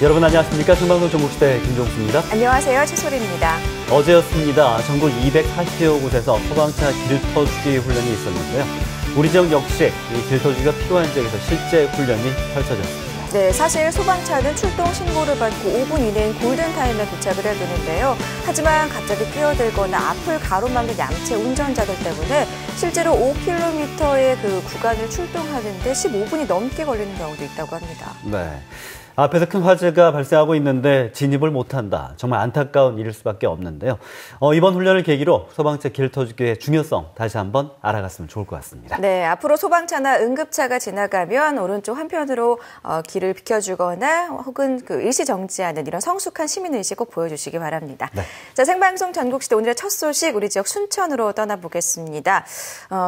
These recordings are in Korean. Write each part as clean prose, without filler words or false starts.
여러분 안녕하십니까? 생방송 전국시대 김종수입니다. 안녕하세요. 최소리입니다. 어제였습니다. 전국 240여 곳에서 소방차 길터주기 훈련이 있었는데요. 우리 지역 역시 이 길터주기가 필요한 지역에서 실제 훈련이 펼쳐졌습니다. 네, 사실 소방차는 출동 신고를 받고 5분 이내인 골든타임에 도착을 해야 되는데요. 하지만 갑자기 끼어들거나 앞을 가로막는 양체 운전자들 때문에 실제로 5km의 그 구간을 출동하는데 15분이 넘게 걸리는 경우도 있다고 합니다. 네. 앞에서 큰 화재가 발생하고 있는데 진입을 못한다. 정말 안타까운 일일 수밖에 없는데요. 이번 훈련을 계기로 소방차 길터주기의 중요성 다시 한번 알아갔으면 좋을 것 같습니다. 네, 앞으로 소방차나 응급차가 지나가면 오른쪽 한편으로 길을 비켜주거나 혹은 그 일시 정지하는 이런 성숙한 시민의식 꼭 보여주시기 바랍니다. 네. 자, 생방송 전국시대 오늘의 첫 소식 우리 지역 순천으로 떠나보겠습니다.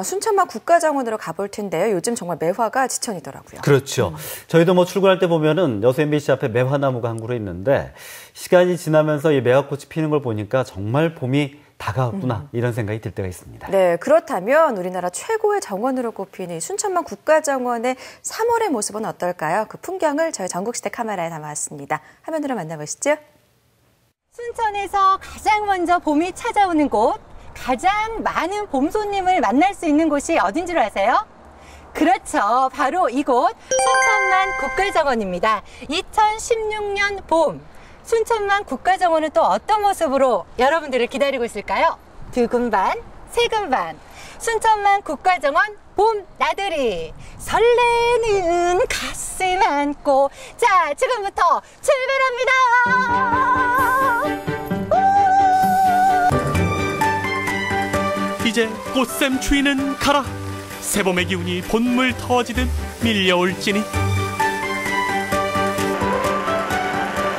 순천만 국가정원으로 가볼 텐데요. 요즘 정말 매화가 지천이더라고요. 그렇죠. 저희도 출근할 때 보면은 MBC 앞에 매화나무가 한 그루 있는데 시간이 지나면서 이 매화꽃이 피는 걸 보니까 정말 봄이 다가왔구나 이런 생각이 들 때가 있습니다. 네, 그렇다면 우리나라 최고의 정원으로 꼽히는 순천만 국가정원의 3월의 모습은 어떨까요? 그 풍경을 저희 전국시대 카메라에 담아왔습니다. 화면으로 만나보시죠. 순천에서 가장 먼저 봄이 찾아오는 곳, 가장 많은 봄 손님을 만날 수 있는 곳이 어딘 줄 아세요? 그렇죠. 바로 이곳 순천만 국가정원입니다. 2016년 봄, 순천만 국가정원은 또 어떤 모습으로 여러분들을 기다리고 있을까요? 두근반, 세근반, 순천만 국가정원 봄 나들이, 설레는 가슴 안고, 자, 지금부터 출발합니다. 이제 꽃샘 추위는 가라. 새봄의 기운이 본물 터지듯 밀려올지니.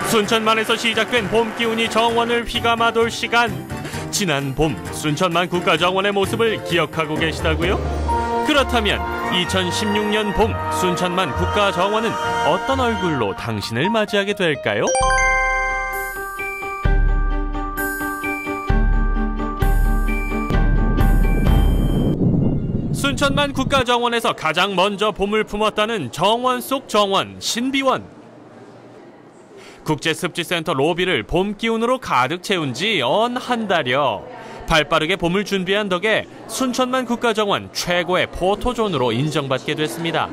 순천만에서 시작된 봄 기운이 정원을 휘감아돌 시간. 지난 봄 순천만 국가정원의 모습을 기억하고 계시다고요? 그렇다면 2016년 봄 순천만 국가정원은 어떤 얼굴로 당신을 맞이하게 될까요? 순천만 국가정원에서 가장 먼저 봄을 품었다는 정원 속 정원 신비원. 국제습지센터 로비를 봄 기운으로 가득 채운 지 연 한 달여. 발빠르게 봄을 준비한 덕에 순천만 국가정원 최고의 포토존으로 인정받게 됐습니다.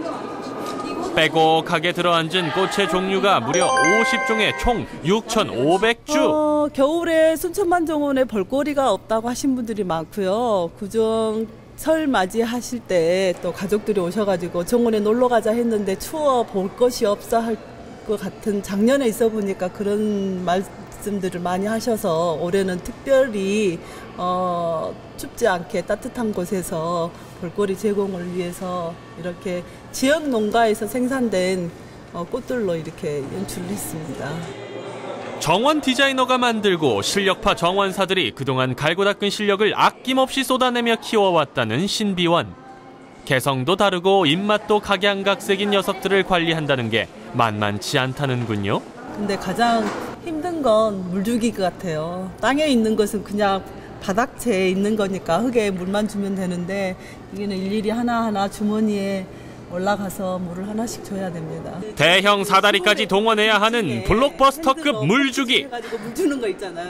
빼곡하게 들어앉은 꽃의 종류가 무려 50종에 총 6,500주. 겨울에 순천만 정원에 볼거리가 없다고 하신 분들이 많고요. 그중 설 맞이하실 때 또 가족들이 오셔가지고 정원에 놀러 가자 했는데 추워 볼 것이 없어 할 것 같은 작년에 있어 보니까 그런 말씀들을 많이 하셔서 올해는 특별히 춥지 않게 따뜻한 곳에서 볼거리 제공을 위해서 이렇게 지역 농가에서 생산된 꽃들로 이렇게 연출을 했습니다. 정원 디자이너가 만들고 실력파 정원사들이 그동안 갈고 닦은 실력을 아낌없이 쏟아내며 키워왔다는 신비원. 개성도 다르고 입맛도 각양각색인 녀석들을 관리한다는 게 만만치 않다는군요. 근데 가장 힘든 건 물주기 같아요. 땅에 있는 것은 그냥 바닥재에 있는 거니까 흙에 물만 주면 되는데 여기는 일일이 하나하나 주머니에 올라가서 물을 하나씩 줘야 됩니다. 대형 사다리까지 동원해야 하는 블록버스터급 물주기.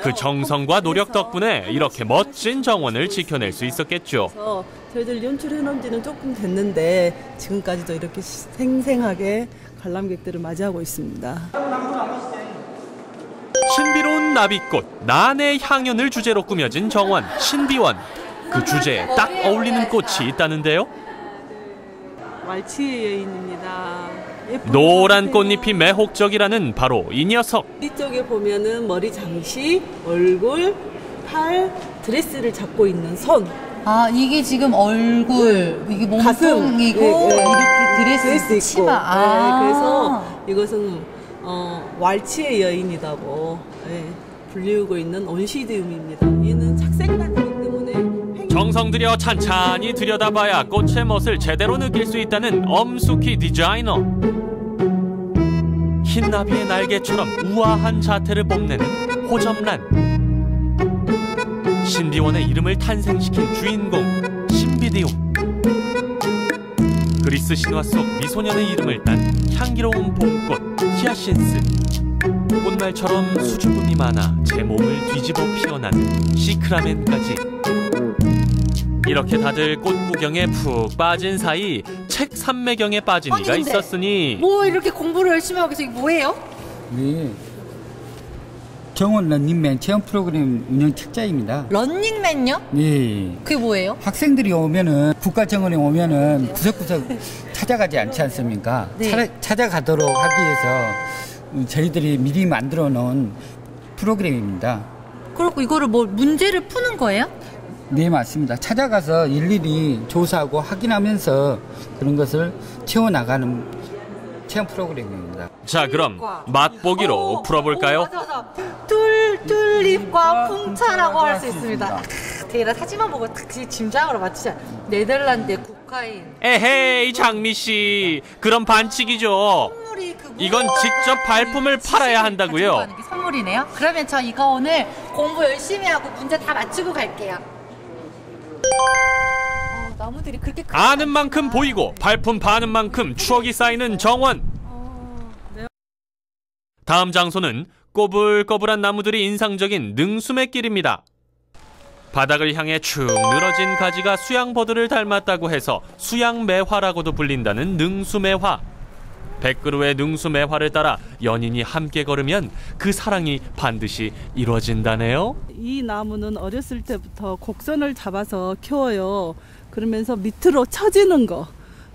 그 정성과 노력 덕분에 이렇게 멋진 정원을 지켜낼 수 있었겠죠. 저희들 연출해 놓은 지는 조금 됐는데 지금까지도 이렇게 생생하게 관람객들을 맞이하고 있습니다. 신비로운 나비꽃, 난의 향연을 주제로 꾸며진 정원 신비원. 그 주제에 딱 어울리는 꽃이 있다는데요. 왈츠의 여인입니다. 노란 꽃잎이 매혹적이라는 바로 이 녀석. 이쪽에 보면은 머리 장식, 얼굴, 팔, 드레스를 잡고 있는 손. 아, 이게 지금 얼굴, 이게 몸통이고 이렇게 드레스 치마. 네, 그래서 이것은 왈츠의 여인이라고 불리우고 있는 온시디움입니다. 얘는 착색단이기 때문에 정성 들여 찬찬히 들여다봐야 꽃의 멋을 제대로 느낄 수 있다는 엄숙희 디자이너. 흰 나비의 날개처럼 우아한 자태를 뽐내는 호접란. 신비원의 이름을 탄생시킨 주인공 신비디움. 그리스 신화 속 미소년의 이름을 딴 향기로운 봄꽃 히아신스. 꽃말처럼 수줍음이 많아 제 몸을 뒤집어 피어나는 시크라멘까지. 이렇게 다들 꽃 구경에 푹 빠진 사이 책 삼매경에 빠진 이가 있었으니. 뭐 이렇게 공부를 열심히 하고 계세요? 이게 뭐예요? 네. 정원 런닝맨 체험 프로그램 운영 책자입니다. 런닝맨요? 네. 그게 뭐예요? 학생들이 오면은 국가정원에 오면은 구석구석 찾아가지 않지 않습니까? 네. 찾아가도록 하기 위해서 저희들이 미리 만들어 놓은 프로그램입니다. 그렇고 이거를 뭐 문제를 푸는 거예요? 네, 맞습니다. 찾아가서 일일이 조사하고 확인하면서 그런 것을 채워나가는 체험 프로그램입니다. 자, 그럼 맛보기로 풀어볼까요? 튤립과 풍차라고 할 수 있습니다. 대략 사진만 보고 짐작으로 맞추자. 네덜란드 국가인. 에헤이, 장미 씨, 그럼 반칙이죠. 이건 직접 발품을 팔아야 한다고요. 게 선물이네요. 그러면 저 이거 오늘 공부 열심히 하고 문제 다 맞추고 갈게요. 나무들이 그렇게 아는 만큼 보이고 발품 파는 만큼 추억이 쌓이는 정원. 다음 장소는 꼬불꼬불한 나무들이 인상적인 능수매길입니다. 바닥을 향해 축 늘어진 가지가 수양버드를 닮았다고 해서 수양매화라고도 불린다는 능수매화. 100그루의 능수매화를 따라 연인이 함께 걸으면 그 사랑이 반드시 이루어진다네요. 이 나무는 어렸을 때부터 곡선을 잡아서 키워요. 그러면서 밑으로 쳐지는 거.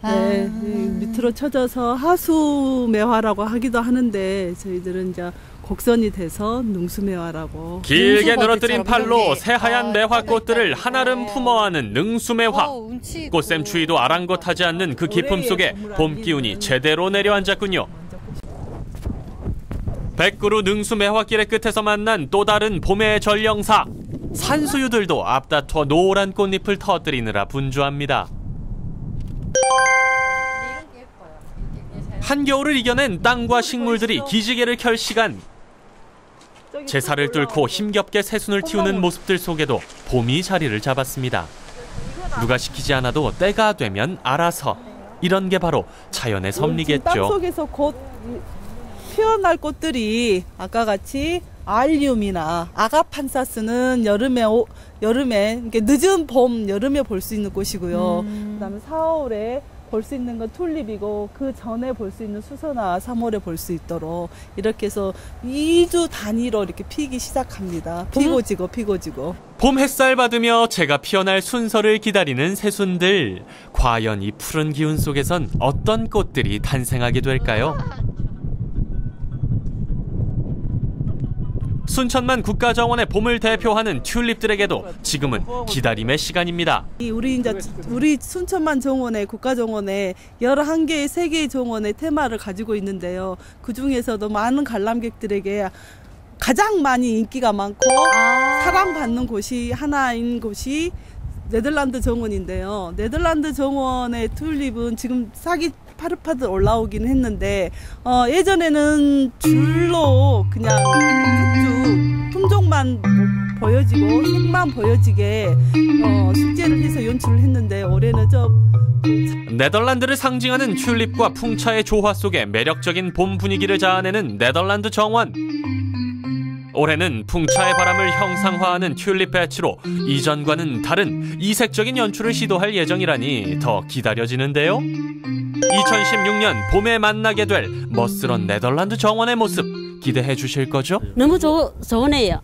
네, 밑으로 쳐져서 하수매화라고 하기도 하는데 저희들은 이제 곡선이 돼서 능수매화라고. 길게 늘어뜨린 팔로 새하얀 매화꽃들을 한아름 품어안은 능수매화. 꽃샘추위도 아랑곳하지 않는 그 기품 속에 봄 기운이 제대로 내려앉았군요. 100그루 능수매화길의 끝에서 만난 또 다른 봄의 전령사. 산수유들도 앞다퉈 노란 꽃잎을 터뜨리느라 분주합니다. 한겨울을 이겨낸 땅과 식물들이 기지개를 켤 시간. 제사를 뚫고 힘겹게 새순을 틔우는 모습들 속에도 봄이 자리를 잡았습니다. 누가 시키지 않아도 때가 되면 알아서. 이런 게 바로 자연의 섭리겠죠. 땅 속에서 곧 피어날 꽃들이 아까 같이 알리움이나 아가판사스는 여름에 이렇게 늦은 봄, 여름에 볼 수 있는 꽃이고요. 그다음에 4월에 볼 수 있는 건 튤립이고 그 전에 볼 수 있는 수선화 3월에 볼 수 있도록 이렇게 해서 2주 단위로 이렇게 피기 시작합니다. 피고 지고. 봄 햇살 받으며 제가 피어날 순서를 기다리는 새순들. 과연 이 푸른 기운 속에선 어떤 꽃들이 탄생하게 될까요? 순천만 국가정원의 봄을 대표하는 튤립들에게도 지금은 기다림의 시간입니다. 우리 순천만 정원의 국가정원에 11개의 세계의 정원의 테마를 가지고 있는데요. 그 중에서도 많은 관람객들에게 가장 많이 인기가 많고 사랑받는 곳이 하나인 곳이 네덜란드 정원인데요. 네덜란드 정원의 튤립은 지금 싹이 파릇파릇 올라오긴 했는데 예전에는 줄로 그냥 품종만 보여지고 색만 보여지게 숙제를 해서 연출을 했는데 올해는 네덜란드를 상징하는 튤립과 풍차의 조화 속에 매력적인 봄 분위기를 자아내는 네덜란드 정원. 올해는 풍차의 바람을 형상화하는 튤립 배치로 이전과는 다른 이색적인 연출을 시도할 예정이라니 더 기다려지는데요. 2016년 봄에 만나게 될 멋스런 네덜란드 정원의 모습 기대해 주실 거죠? 너무 좋네요.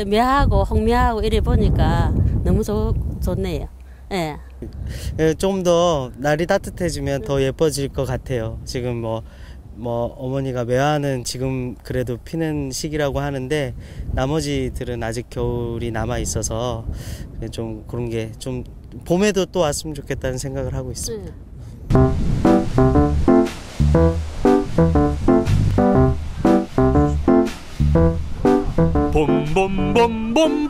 매하고 홍매하고 이래 보니까 너무 좋네요. 예. 좀 더 날이 따뜻해지면 더 예뻐질 것 같아요. 지금 뭐 어머니가 매화는 지금 그래도 피는 시기라고 하는데 나머지들은 아직 겨울이 남아 있어서 좀 그런 게 좀 봄에도 또 왔으면 좋겠다는 생각을 하고 있습니다.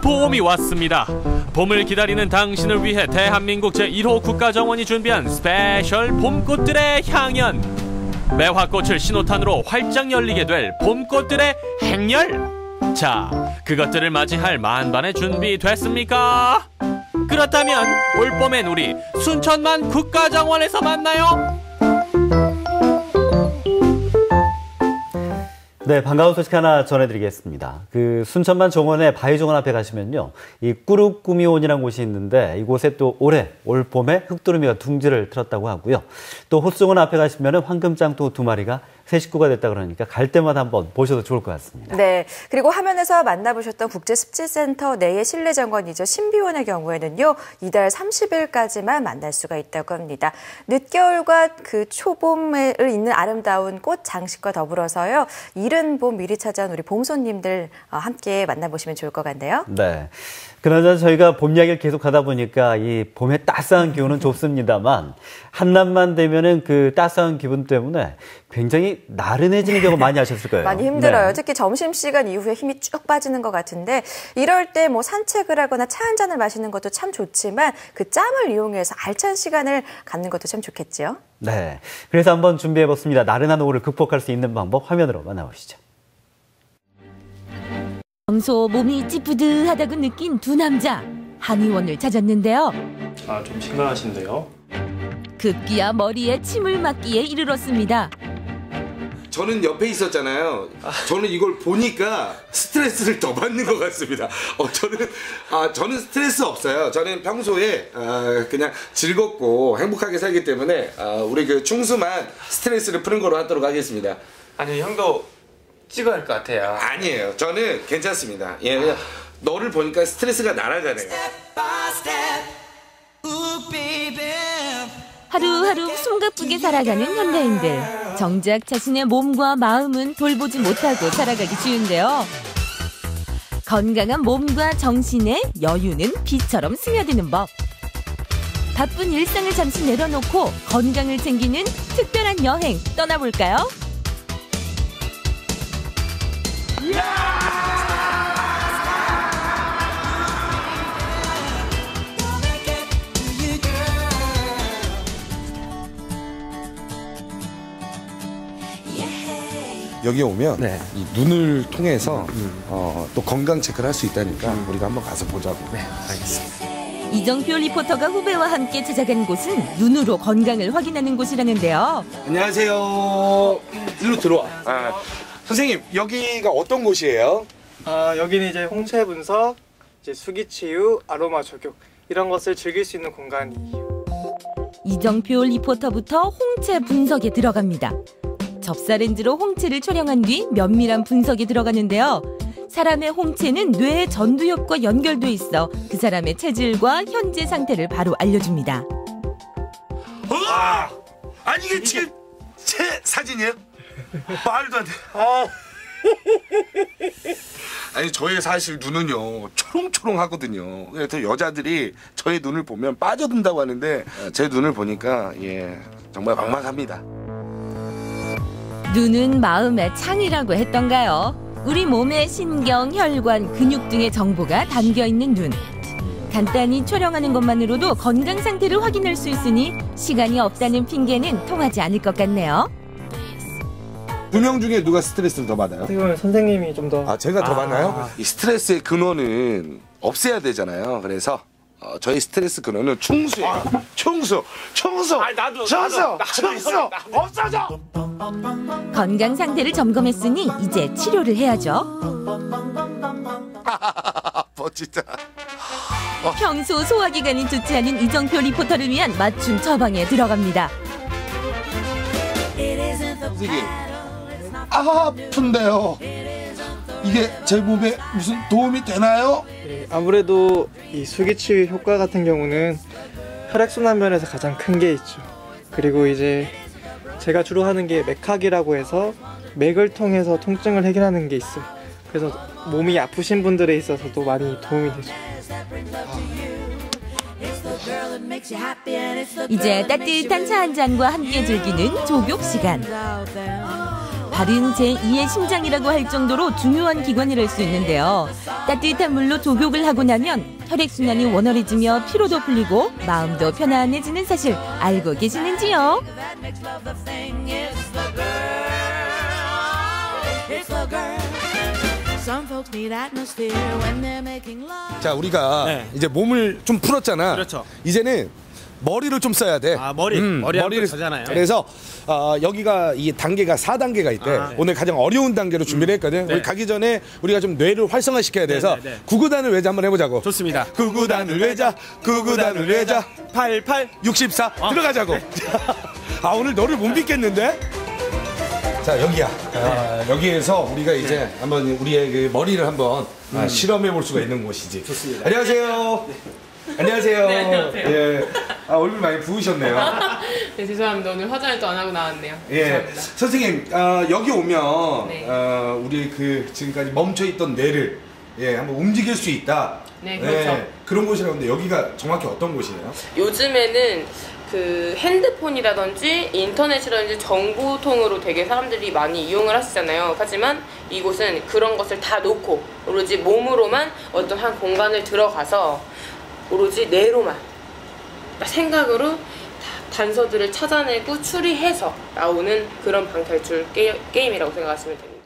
봄이 왔습니다. 봄을 기다리는 당신을 위해 대한민국 제1호 국가정원이 준비한 스페셜 봄꽃들의 향연. 매화꽃을 신호탄으로 활짝 열리게 될 봄꽃들의 행렬. 자, 그것들을 맞이할 만반의 준비 됐습니까? 그렇다면 올봄엔 우리 순천만 국가정원에서 만나요. 네, 반가운 소식 하나 전해드리겠습니다. 그 순천만 정원의 바위정원 앞에 가시면요, 이 꾸룩꾸미온이라는 곳이 있는데 이곳에 또 올 봄에 흑두루미가 둥지를 틀었다고 하고요. 또 호수정원 앞에 가시면은 황금짱도 2마리가 새 식구가 됐다 그러니까 갈 때마다 한번 보셔도 좋을 것 같습니다. 네, 그리고 화면에서 만나보셨던 국제습지센터 내의 실내 정원이죠. 신비원의 경우에는요, 이달 30일까지만 만날 수가 있다고 합니다. 늦겨울과 그 초봄을 잇는 아름다운 꽃 장식과 더불어서요, 이른 봄 미리 찾아온 우리 봄손님들 함께 만나보시면 좋을 것 같네요. 네. 그나저나 저희가 봄 이야기를 계속 하다 보니까 이 봄의 따스한 기운은 좋습니다만 한낮만 되면은 그 따스한 기분 때문에 굉장히 나른해지는 경우 많이 하셨을 거예요. 많이 힘들어요. 네. 특히 점심시간 이후에 힘이 쭉 빠지는 것 같은데 이럴 때 뭐 산책을 하거나 차 한 잔을 마시는 것도 참 좋지만 그 짬을 이용해서 알찬 시간을 갖는 것도 참 좋겠죠. 네. 그래서 한번 준비해봤습니다. 나른한 오후를 극복할 수 있는 방법 화면으로 만나보시죠. 평소 몸이 찌뿌드하다고 느낀 두 남자, 한의원을 찾았는데요. 좀 심각하신데요? 급기야 머리에 침을 맞기에 이르렀습니다. 저는 옆에 있었잖아요. 저는 이걸 보니까 스트레스를 더 받는 것 같습니다. 저는 스트레스 없어요. 저는 평소에 그냥 즐겁고 행복하게 살기 때문에 우리 그 충수만 스트레스를 푸는 거로 하도록 하겠습니다. 아니, 형도 찍어야 할 것 같아요. 아니에요. 저는 괜찮습니다. 예, 그냥 너를 보니까 스트레스가 날아가네요. 하루하루 숨가쁘게 살아가는 현대인들. 정작 자신의 몸과 마음은 돌보지 못하고 살아가기 쉬운데요. 건강한 몸과 정신에 여유는 비처럼 스며드는 법. 바쁜 일상을 잠시 내려놓고 건강을 챙기는 특별한 여행 떠나볼까요? 여기 오면 이 눈을 통해서 또 건강 체크를 할 수 있다니까 우리가 한번 가서 보자고. 네, 알겠습니다. 이정표 리포터가 후배와 함께 찾아간 곳은 눈으로 건강을 확인하는 곳이라는데요. 안녕하세요. 일로 들어와. 선생님, 여기가 어떤 곳이에요? 여기는 이제 홍채 분석, 이제 수기 치유, 아로마 조격 이런 것을 즐길 수 있는 공간이에요. 이정표 리포터부터 홍채 분석에 들어갑니다. 접사 렌즈로 홍채를 촬영한 뒤 면밀한 분석에 들어가는데요. 사람의 홍채는 뇌의 전두엽과 연결돼 있어 그 사람의 체질과 현재 상태를 바로 알려줍니다. 아니 이게 지금 제 사진이에요? 말도 안 돼. 아니 저의 사실 눈은요 초롱초롱하거든요. 그래서 여자들이 저의 눈을 보면 빠져든다고 하는데 제 눈을 보니까 정말 막막합니다. 눈은 마음의 창이라고 했던가요? 우리 몸의 신경, 혈관, 근육 등의 정보가 담겨있는 눈. 간단히 촬영하는 것만으로도 건강 상태를 확인할 수 있으니 시간이 없다는 핑계는 통하지 않을 것 같네요. 두 명 중에 누가 스트레스를 더 받아요? 어떻게 선생님이 좀 더. 제가 더 받나요? 이 스트레스의 근원은 없애야 되잖아요. 그래서 저희 스트레스 근원은 충수예요. 충수. 나도 없어져. 건강 상태를 점검했으니 이제 치료를 해야죠. 멋지다. 평소 소화기관이 좋지 않은 이정표 리포터를 위한 맞춤 처방에 들어갑니다. 선생님, 아픈데요. 이게 제 몸에 무슨 도움이 되나요? 아무래도 이 수기치유 효과 같은 경우는 혈액순환 면에서 가장 큰 게 있죠. 그리고 이제 제가 주로 하는 게 맥학이라고 해서 맥을 통해서 통증을 해결하는 게 있어요. 그래서 몸이 아프신 분들에 있어서도 많이 도움이 되죠. 이제 따뜻한 차 한 잔과 함께 즐기는 조격 시간. 바른 제2의 심장이라고 할 정도로 중요한 기관이랄 수 있는데요. 따뜻한 물로 조격을 하고 나면 혈액순환이 원활해지며 피로도 풀리고 마음도 편안해지는 사실 알고 계시는지요? 자, 우리가 이제 몸을 좀 풀었잖아. 그렇죠. 이제는 머리를 좀 써야 돼. 머리를 쓰잖아요. 그래서 여기가 이 단계가 4단계가 있대. 오늘 가장 어려운 단계로 준비를 했거든. 우리 가기 전에 우리가 좀 뇌를 활성화시켜야 돼서 구구단을 외자 한번 해보자고. 좋습니다. 구구단을 외자, 구구단을 외자. 88 64 들어가자고. 아, 오늘 너를 못 믿겠는데? 자, 여기야. 여기에서 우리가 이제 한번 우리의 그 머리를 한번 실험해 볼 수가 있는 곳이지. 좋습니다. 안녕하세요. 안녕하세요. 네, 안녕하세요. 예. 얼굴 많이 부으셨네요. 네, 죄송합니다. 오늘 화장을 또 안 하고 나왔네요. 예. 죄송합니다. 선생님, 여기 오면 네. 우리 그 지금까지 멈춰있던 뇌를 한번 움직일 수 있다. 네, 그렇죠. 그런 곳이라는데 여기가 정확히 어떤 곳이에요? 요즘에는 그 핸드폰이라든지 인터넷이라든지 정보통으로 되게 사람들이 많이 이용을 하시잖아요. 하지만 이곳은 그런 것을 다 놓고 오로지 몸으로만 어떤 한 공간을 들어가서 오로지 뇌로만 생각으로 단서들을 찾아내고 추리해서 나오는 그런 방탈출 게임이라고 생각하시면 됩니다.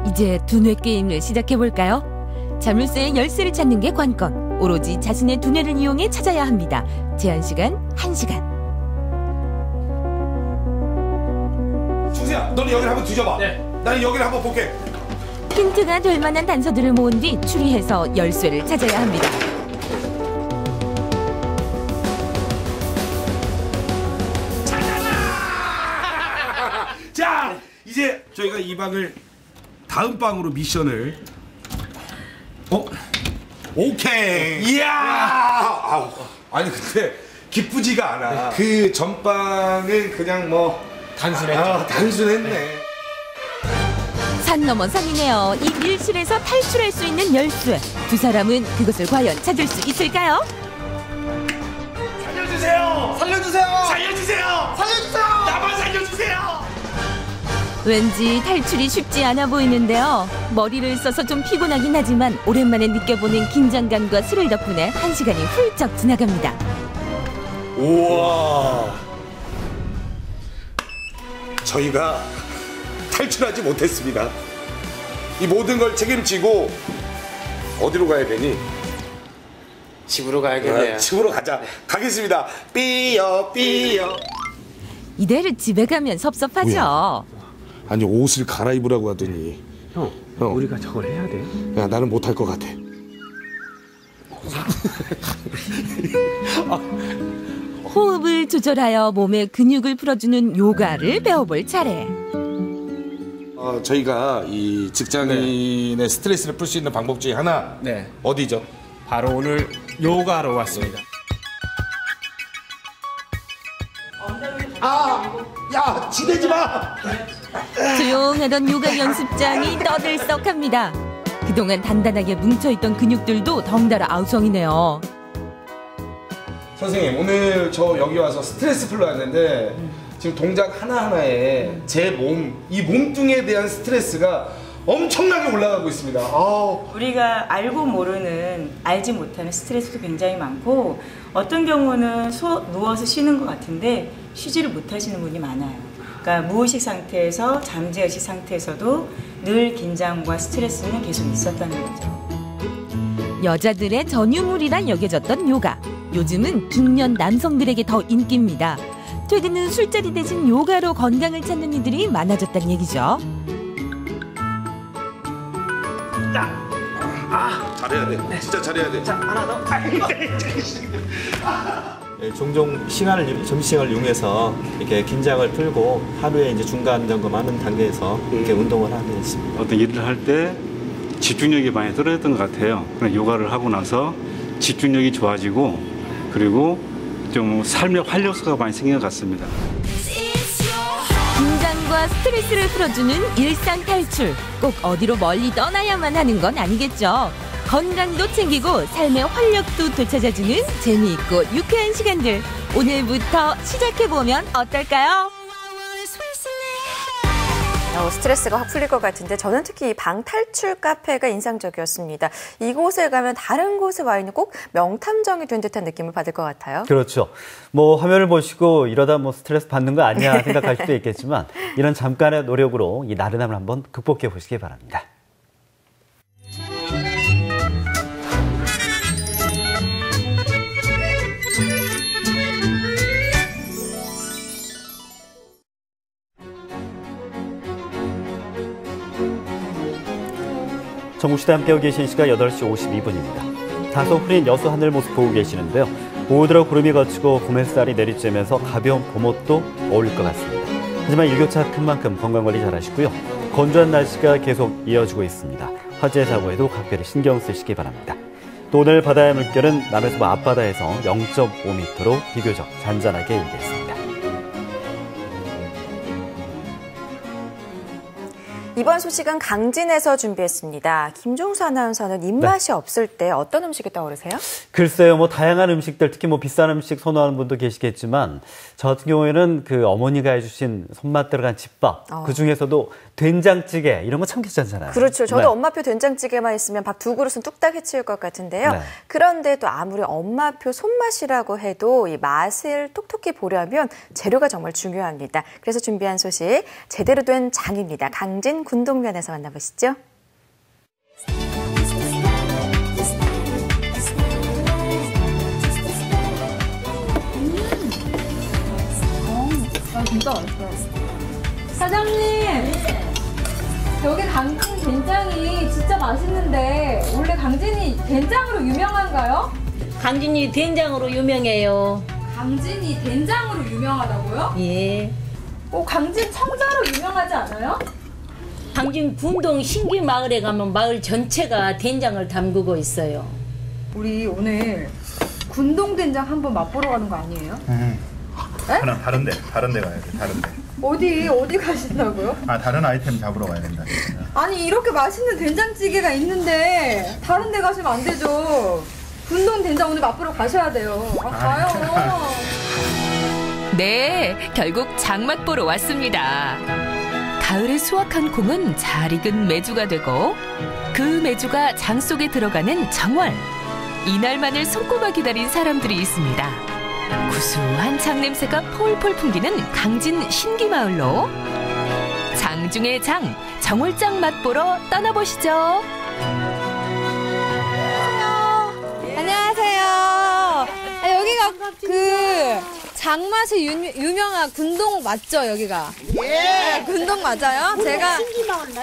이제 두뇌 게임을 시작해볼까요? 자물쇠의 열쇠를 찾는 게 관건. 오로지 자신의 두뇌를 이용해 찾아야 합니다. 제한 시간 1시간. 충수야, 너는 여기를 한번 뒤져봐. 나는 여기를 한번 볼게. 힌트가 될 만한 단서들을 모은 뒤 추리해서 열쇠를 찾아야 합니다. 자, 이제 저희가 이 방을 다음 방으로 미션을 오케이. 이야. 아니 근데 기쁘지가 않아. 그 전방은 그냥 뭐 단순했네. 산 넘어 산이네요. 이 밀실에서 탈출할 수 있는 열쇠. 두 사람은 그것을 과연 찾을 수 있을까요? 살려주세요. 살려주세요. 살려주세요. 살려주세요. 나만 살려주세요. 왠지 탈출이 쉽지 않아 보이는데요. 머리를 써서 좀 피곤하긴 하지만 오랜만에 느껴보는 긴장감과 스릴 덕분에 1시간이 훌쩍 지나갑니다. 우와. 저희가 탈출하지 못했습니다. 이 모든 걸 책임지고 어디로 가야 되니? 집으로 가야겠네요. 집으로 가자. 가겠습니다. 삐여 삐여. 이대로 집에 가면 섭섭하죠. 뭐야? 아니 옷을 갈아입으라고 하더니 형, 우리가 저걸 해야 돼? 야, 나는 못할 것 같아. 호흡을 조절하여 몸의 근육을 풀어주는 요가를 배워볼 차례. 저희가 이 직장인의 스트레스를 풀 수 있는 방법 중에 하나 어디죠? 바로 오늘 요가로 왔습니다. 야, 지내지 마! 조용하던 요가 연습장이 떠들썩합니다. 그동안 단단하게 뭉쳐있던 근육들도 덩달아 아우성이네요. 선생님, 오늘 저 여기 와서 스트레스 풀러 왔는데 지금 동작 하나하나에 제 몸, 이 몸뚱이에 대한 스트레스가 엄청나게 올라가고 있습니다. 우리가 알고 모르는, 알지 못하는 스트레스도 굉장히 많고 어떤 경우는 누워서 쉬는 것 같은데 쉬지를 못하시는 분이 많아요. 그러니까 무의식 상태에서 잠재의식 상태에서도 늘 긴장과 스트레스는 계속 있었다는 거죠. 여자들의 전유물이라 여겨졌던 요가. 요즘은 중년 남성들에게 더 인기입니다. 퇴근 후 술자리 대신 요가로 건강을 찾는 이들이 많아졌다는 얘기죠. 잘해야 돼. 진짜 잘해야 돼. 자, 하나 더. 종종 점심시간을 이용해서 이렇게 긴장을 풀고 하루에 이제 중간 점검하는 단계에서 이렇게 운동을 하게 됐습니다. 어떤 일을 할 때 집중력이 많이 떨어졌던 것 같아요. 요가를 하고 나서 집중력이 좋아지고 그리고 좀 삶의 활력소가 많이 생긴 것 같습니다. 긴장과 스트레스를 풀어주는 일상 탈출. 꼭 어디로 멀리 떠나야만 하는 건 아니겠죠. 건강도 챙기고 삶의 활력도 되찾아주는 재미있고 유쾌한 시간들. 오늘부터 시작해보면 어떨까요? 스트레스가 확 풀릴 것 같은데 저는 특히 이 방탈출 카페가 인상적이었습니다. 이곳에 가면 다른 곳에 와 있는 꼭 명탐정이 된 듯한 느낌을 받을 것 같아요. 그렇죠. 뭐 화면을 보시고 이러다 뭐 스트레스 받는 거 아니야 생각할 수도 있겠지만 이런 잠깐의 노력으로 이 나른함을 한번 극복해 보시기 바랍니다. 전국시대 함께하고 계신 시각 8시 52분입니다. 다소 흐린 여수 하늘 모습 보고 계시는데요. 오후 들어 구름이 걷히고 봄 햇살이 내리쬐면서 가벼운 봄옷도 어울릴 것 같습니다. 하지만 일교차 큰 만큼 건강관리 잘하시고요. 건조한 날씨가 계속 이어지고 있습니다. 화재 사고에도 각별히 신경 쓰시기 바랍니다. 또 오늘 바다의 물결은 남해수부 앞바다에서 0.5m로 비교적 잔잔하게 일겠습니다. 이번 소식은 강진에서 준비했습니다. 김종수 아나운서는 입맛이 없을 때 어떤 음식이 떠오르세요? 글쎄요, 다양한 음식들, 특히 비싼 음식 선호하는 분도 계시겠지만, 저 같은 경우에는 그 어머니가 해주신 손맛 들어간 집밥, 그 중에서도 된장찌개, 이런 거 참 괜찮잖아요. 그렇죠. 저도 엄마표 된장찌개만 있으면 밥 2그릇은 뚝딱 해치울 것 같은데요. 네. 그런데 또 아무리 엄마표 손맛이라고 해도 이 맛을 톡톡히 보려면 재료가 정말 중요합니다. 그래서 준비한 소식, 제대로 된 장입니다. 강진 군동면에서 만나보시죠. 진짜 맛있어요. 사장님, 여기 강진 된장이 진짜 맛있는데 원래 강진이 된장으로 유명한가요? 강진이 된장으로 유명해요. 강진이 된장으로 유명하다고요? 예. 강진 청자로 유명하지 않아요? 강진 군동 신기마을에 가면 마을 전체가 된장을 담그고 있어요. 우리 오늘 군동 된장 한번 맛보러 가는 거 아니에요? 하나 다른 데 가야 돼. 다른 데. 어디 가신다고요? 다른 아이템 잡으러 가야 된다. 아니 이렇게 맛있는 된장찌개가 있는데 다른 데 가시면 안 되죠. 군동 된장 오늘 맛보러 가셔야 돼요. 가요. 네, 결국 장맛 보러 왔습니다. 가을에 수확한 콩은 잘 익은 메주가 되고 그 메주가 장 속에 들어가는 정월. 이날만을 손꼽아 기다린 사람들이 있습니다. 구수한 장 냄새가 폴폴 풍기는 강진 신기마을로 장중의 장, 정월장 맛보러 떠나보시죠. 안녕하세요. 여기가 그 장맛이 유명한 군동 맞죠, 여기가? 예. 군동 맞아요? 제가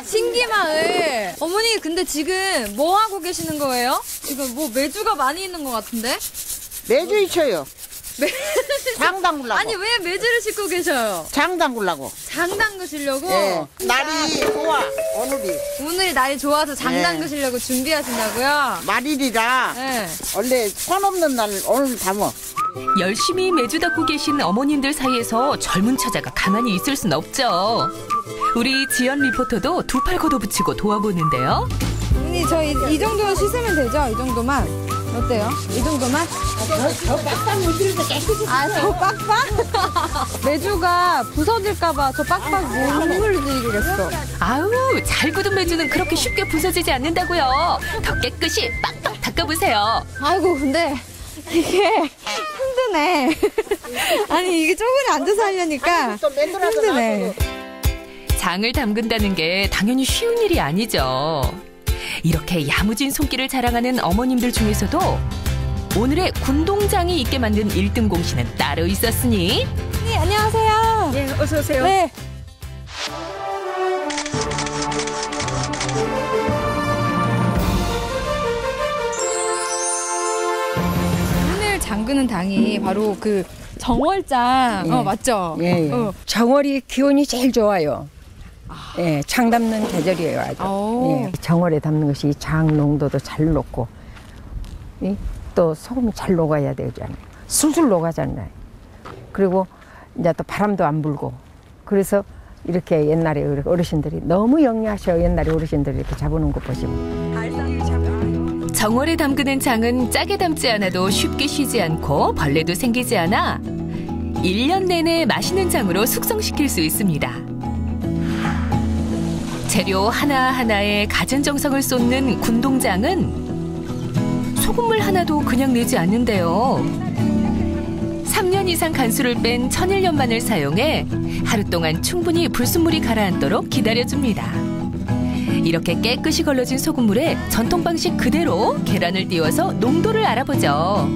신기마을. 어머니 근데 지금 뭐 하고 계시는 거예요? 지금 메주가 많이 있는 것 같은데? 메주 있어요. 장 담그려고. 아니 왜 메주를 싣고 계셔요? 장 담그려고. 장 담그시려고? 네. 날이 좋아, 오늘이 날이 좋아서 장 담그시려고 준비하신다고요? 말일이라 원래 손 없는 날 오늘 담어. 열심히 메주 닦고 계신 어머님들 사이에서 젊은 처자가 가만히 있을 순 없죠. 우리 지연 리포터도 두 팔 걷어붙이고 도와보는데요. 언니 저 이 정도만 씻으면 되죠? 이 정도만? 어때요? 이 정도만? 저 빡빡 문지르도 깨끗이. 저 빡빡? 메주가 부서질까봐 저 빡빡 못 물리겠어. 아우, 잘 굳은 메주는 그렇게 쉽게 부서지지 않는다고요. 더 깨끗이 빡빡 닦아보세요. 아이고, 근데 이게 힘드네. 아니, 이게 조금이 앉아서 하려니까 힘드네. 장을 담근다는 게 당연히 쉬운 일이 아니죠. 이렇게 야무진 손길을 자랑하는 어머님들 중에서도 오늘의 군동장이 있게 만든 1등 공신은 따로 있었으니. 네, 안녕하세요. 네, 어서 오세요. 네. 오늘 잠그는 당이 바로 그 정월장. 맞죠? 예. 정월이 기온이 제일 좋아요. 예, 장 담는 계절이에요, 아주. 예, 정월에 담는 것이 장 농도도 잘 녹고, 또 소금이 잘 녹아야 되잖아요. 술술 녹아잖아요. 그리고 이제 또 바람도 안 불고, 그래서 이렇게 옛날에 어르신들이 너무 영리하셔. 옛날에 어르신들이 이렇게 잡아놓은 거 보시면. 정월에 담그는 장은 짜게 담지 않아도 쉽게 쉬지 않고 벌레도 생기지 않아 1년 내내 맛있는 장으로 숙성시킬 수 있습니다. 재료 하나하나에 갖은 정성을 쏟는 군동장은 소금물 하나도 그냥 내지 않는데요. 3년 이상 간수를 뺀 천일염만을 사용해 하루 동안 충분히 불순물이 가라앉도록 기다려줍니다. 이렇게 깨끗이 걸러진 소금물에 전통 방식 그대로 계란을 띄워서 농도를 알아보죠.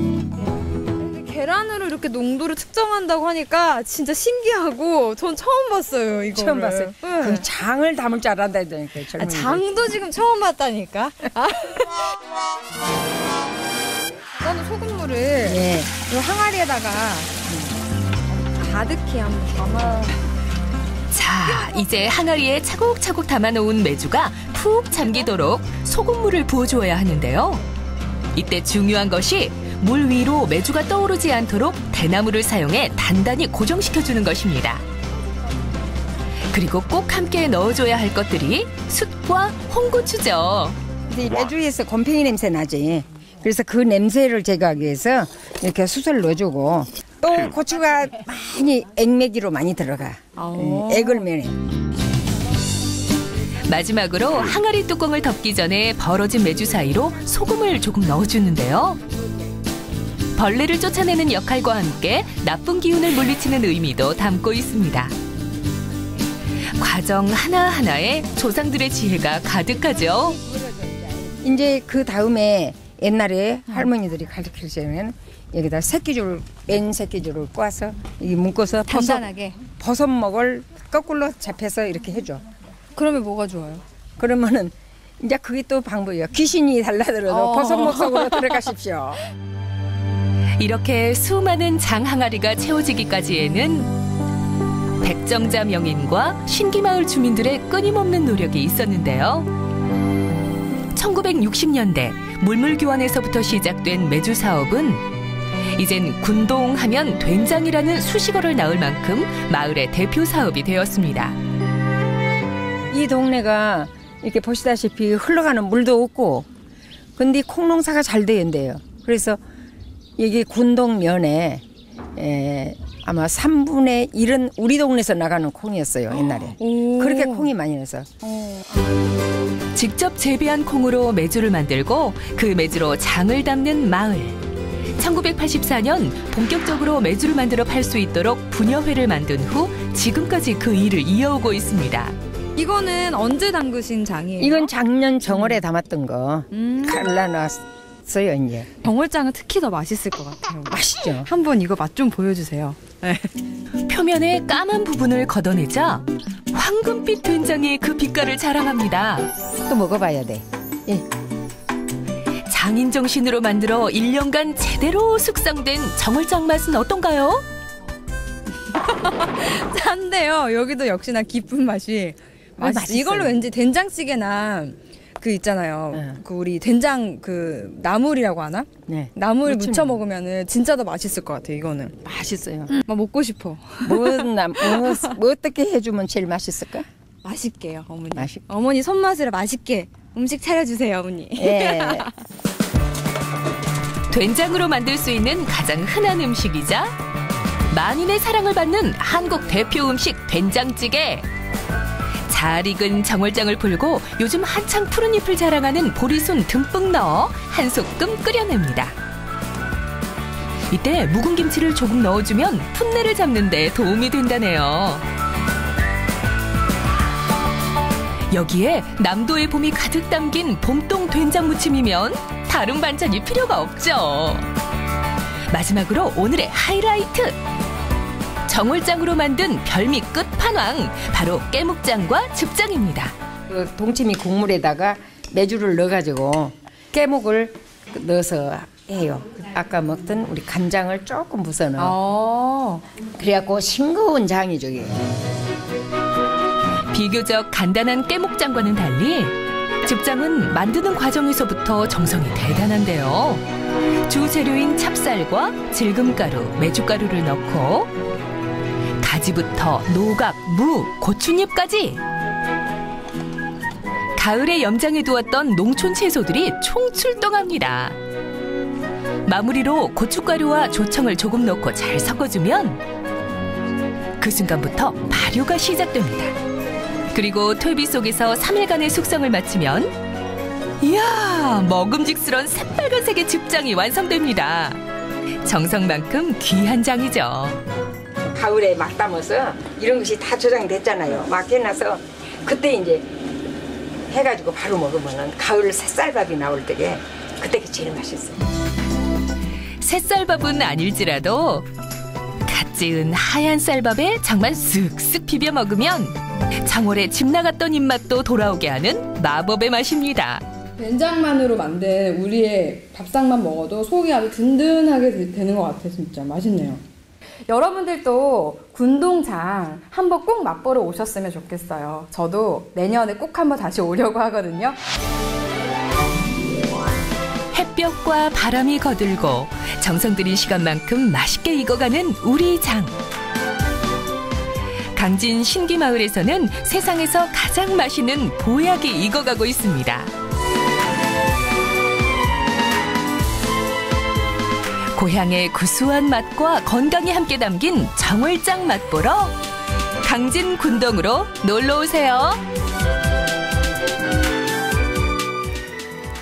계란으로 이렇게 농도를 측정한다고 하니까 진짜 신기하고 전 처음 봤어요, 이거를. 처음 봤어요. 그 장을 담을 줄 알았다니까. 장도 지금 처음 봤다니까. 저는 소금물을 이 항아리에다가 가득히 한번 담아. 자, 이제 항아리에 차곡차곡 담아놓은 메주가 푹 잠기도록 소금물을 부어주어야 하는데요. 이때 중요한 것이 물 위로 메주가 떠오르지 않도록 대나무를 사용해 단단히 고정시켜주는 것입니다. 그리고 꼭 함께 넣어줘야 할 것들이 숯과 홍고추죠. 이 메주에서 곰팡이 냄새 나지. 그래서 그 냄새를 제거하기 위해서 이렇게 숯을 넣어주고 또 고추가 많이 액매기로 많이 들어가. 액을 면해. 마지막으로 항아리 뚜껑을 덮기 전에 벌어진 메주 사이로 소금을 조금 넣어주는데요. 벌레를 쫓아내는 역할과 함께 나쁜 기운을 물리치는 의미도 담고 있습니다. 과정 하나하나에 조상들의 지혜가 가득하죠. 이제 그 다음에 옛날에 할머니들이 가르쳐주면 여기다 새끼줄, 맨 새끼줄을 꼬아서 묶어서 단단하게 버섯목을 거꾸로 잡혀서 이렇게 해줘. 그러면 뭐가 좋아요? 그러면은 이제 그게 또 방법이에요. 귀신이 달라들어도 버섯목 속으로 들어가십시오. 이렇게 수많은 장 항아리가 채워지기까지에는 백정자 명인과 신기마을 주민들의 끊임없는 노력이 있었는데요. 1960년대 물물교환에서부터 시작된 메주 사업은 이젠 군동하면 된장이라는 수식어를 낳을 만큼 마을의 대표 사업이 되었습니다. 이 동네가 이렇게 보시다시피 흘러가는 물도 없고 근데 콩농사가 잘 되는데요. 그래서 여기 군동면에 아마 3분의 1은 우리 동네에서 나가는 콩이었어요, 옛날에. 그렇게 콩이 많이 나서. 직접 재배한 콩으로 메주를 만들고 그 메주로 장을 담는 마을. 1984년 본격적으로 메주를 만들어 팔 수 있도록 분여회를 만든 후 지금까지 그 일을 이어오고 있습니다. 이거는 언제 담그신 장이에요? 이건 작년 정월에 담았던 거. 갈라놨어요, 이제. 정월장은 특히 더 맛있을 것 같아요. 맛있죠. 한번 이거 맛 좀 보여주세요. 네. 표면의 까만 부분을 걷어내자 황금빛 된장이 그 빛깔을 자랑합니다. 또 먹어봐야 돼. 예. 장인 정신으로 만들어 1년간 제대로 숙성된 정월장 맛은 어떤가요? 짠데요. 여기도 역시나 깊은 맛이. 맛있어요. 이걸로 왠지 된장찌개나 그 있잖아요. 그 우리 된장 그 나물이라고 하나? 네. 나물 무쳐 먹으면은 진짜 더 맛있을 것 같아요. 이거는 맛있어요. 막 먹고 싶어. 뭐 어떻게 해주면 제일 맛있을까? 맛있게요, 어머니. 어머니 손맛으로 맛있게 음식 차려주세요, 어머니. 예. 된장으로 만들 수 있는 가장 흔한 음식이자 만인의 사랑을 받는 한국 대표 음식 된장찌개. 잘 익은 정월장을 풀고 요즘 한창 푸른 잎을 자랑하는 보리순 듬뿍 넣어 한 소끔 끓여냅니다. 이때 묵은 김치를 조금 넣어주면 풋내를 잡는 데 도움이 된다네요. 여기에 남도의 봄이 가득 담긴 봄동 된장 무침이면 다른 반찬이 필요가 없죠. 마지막으로 오늘의 하이라이트! 정월장으로 만든 별미 끝판왕, 바로 깨묵장과 즙장입니다. 그 동치미 국물에다가 메주를 넣어가지고 깨묵을 넣어서 해요. 아까 먹던 우리 간장을 조금 부숴 넣어. 그래갖고 싱거운 장이 저기. 비교적 간단한 깨묵장과는 달리 즙장은 만드는 과정에서부터 정성이 대단한데요. 주 재료인 찹쌀과 질금가루, 메주가루를 넣고 가지부터 노각, 무, 고추잎까지 가을에 염장해 두었던 농촌 채소들이 총출동합니다. 마무리로 고춧가루와 조청을 조금 넣고 잘 섞어주면 그 순간부터 발효가 시작됩니다. 그리고 퇴비 속에서 3일간의 숙성을 마치면 이야, 먹음직스러운 새빨간색의 즙장이 완성됩니다. 정성만큼 귀한 장이죠. 가을에 막 담아서 이런 것이 다 저장됐잖아요. 막 해놔서 그때 이제 해가지고 바로 먹으면은 가을 새쌀밥이 나올 때게 그때가 제일 맛있어요. 새쌀밥은 아닐지라도 갓 지은 하얀 쌀밥에 장만 쓱쓱 비벼 먹으면 정월에 집 나갔던 입맛도 돌아오게 하는 마법의 맛입니다. 된장만으로 만든 우리의 밥상만 먹어도 속이 아주 든든하게 되는 것 같아요. 진짜 맛있네요. 여러분들도 군동장 한번 꼭 맛보러 오셨으면 좋겠어요. 저도 내년에 꼭 한번 다시 오려고 하거든요. 햇볕과 바람이 거들고 정성 들인 시간만큼 맛있게 익어가는 우리 장. 강진 신기마을에서는 세상에서 가장 맛있는 보약이 익어가고 있습니다. 고향의 구수한 맛과 건강이 함께 담긴 정월장 맛보러 강진 군동으로 놀러오세요.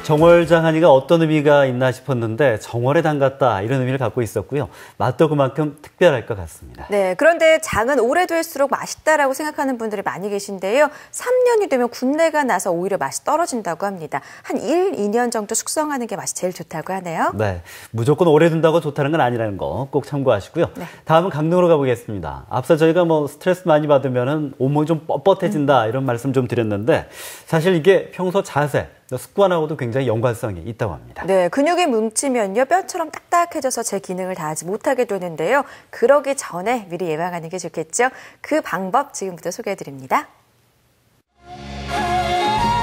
정월장 하니까 어떤 의미가 있나 싶었는데 정월에 담갔다 이런 의미를 갖고 있었고요. 맛도 그만큼 특별할 것 같습니다. 네, 그런데 장은 오래 될수록 맛있다라고 생각하는 분들이 많이 계신데요. 3년이 되면 군내가 나서 오히려 맛이 떨어진다고 합니다. 한 1, 2년 정도 숙성하는 게 맛이 제일 좋다고 하네요. 네, 무조건 오래 둔다고 좋다는 건 아니라는 거 꼭 참고하시고요. 네. 다음은 강릉으로 가보겠습니다. 앞서 저희가 스트레스 많이 받으면 온몸이 좀 뻣뻣해진다 이런 말씀 좀 드렸는데 사실 이게 평소 자세, 습관하고도 굉장히 연관성이 있다고 합니다. 네, 근육이 뭉치면요 뼈처럼 딱딱해져서 제 기능을 다하지 못하게 되는데요. 그러기 전에 미리 예방하는 게 좋겠죠. 그 방법 지금부터 소개해드립니다.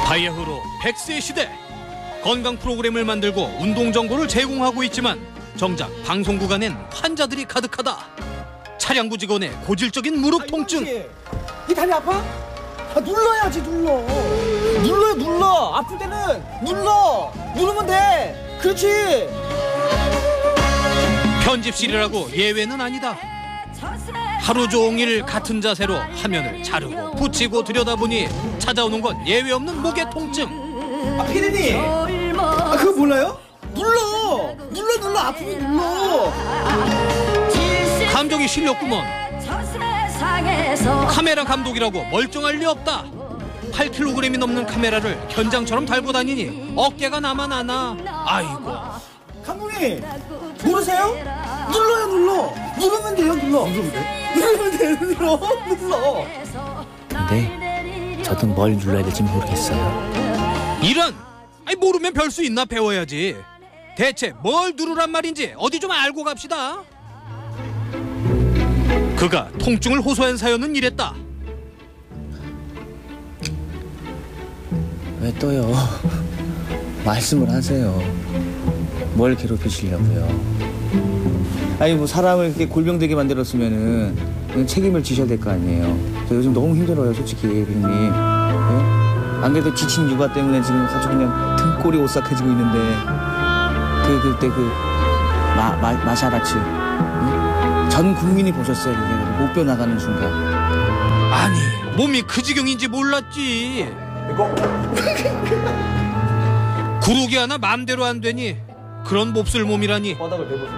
바야흐로 100세 시대 건강 프로그램을 만들고 운동 정보를 제공하고 있지만 정작 방송국안엔 환자들이 가득하다. 차량부 직원의 고질적인 무릎 통증. 이 다리 아파? 눌러야지 눌러 아플 때는 누르면 돼. 그렇지. 편집실이라고 예외는 아니다. 하루 종일 같은 자세로 화면을 자르고 붙이고 들여다보니 찾아오는 건 예외 없는 목의 통증. 피디님 그거 몰라요? 눌러 아프면 눌러. 감정이 실렸구먼. 카메라 감독이라고 멀쩡할 리 없다. 8kg이 넘는 카메라를 현장처럼 달고 다니니 어깨가 나만 하나. 아이고. 감독님 모르세요? 누르면 돼요. 눌러. 근데 저도 뭘 눌러야 될지 모르겠어요. 이런! 모르면 별 수 있나 배워야지. 대체 뭘 누르란 말인지 어디 좀 알고 갑시다. 그가 통증을 호소한 사연은 이랬다. 왜 또요? 말씀을 하세요. 뭘 괴롭히시려고요? 사람을 이렇게 골병되게 만들었으면은 책임을 지셔야 될 거 아니에요. 저 요즘 너무 힘들어요, 솔직히, 비님. 네? 안 그래도 지친 육아 때문에 지금 아주 그냥 등골이 오싹해지고 있는데 그때 마샤라츠 전 국민이 보셨어요. 목뼈 나가는 순간. 아니 몸이 그 지경인지 몰랐지. 구르기 하나 마음대로 안 되니 그런 몹쓸 몸이라니. 바닥을 대보세요.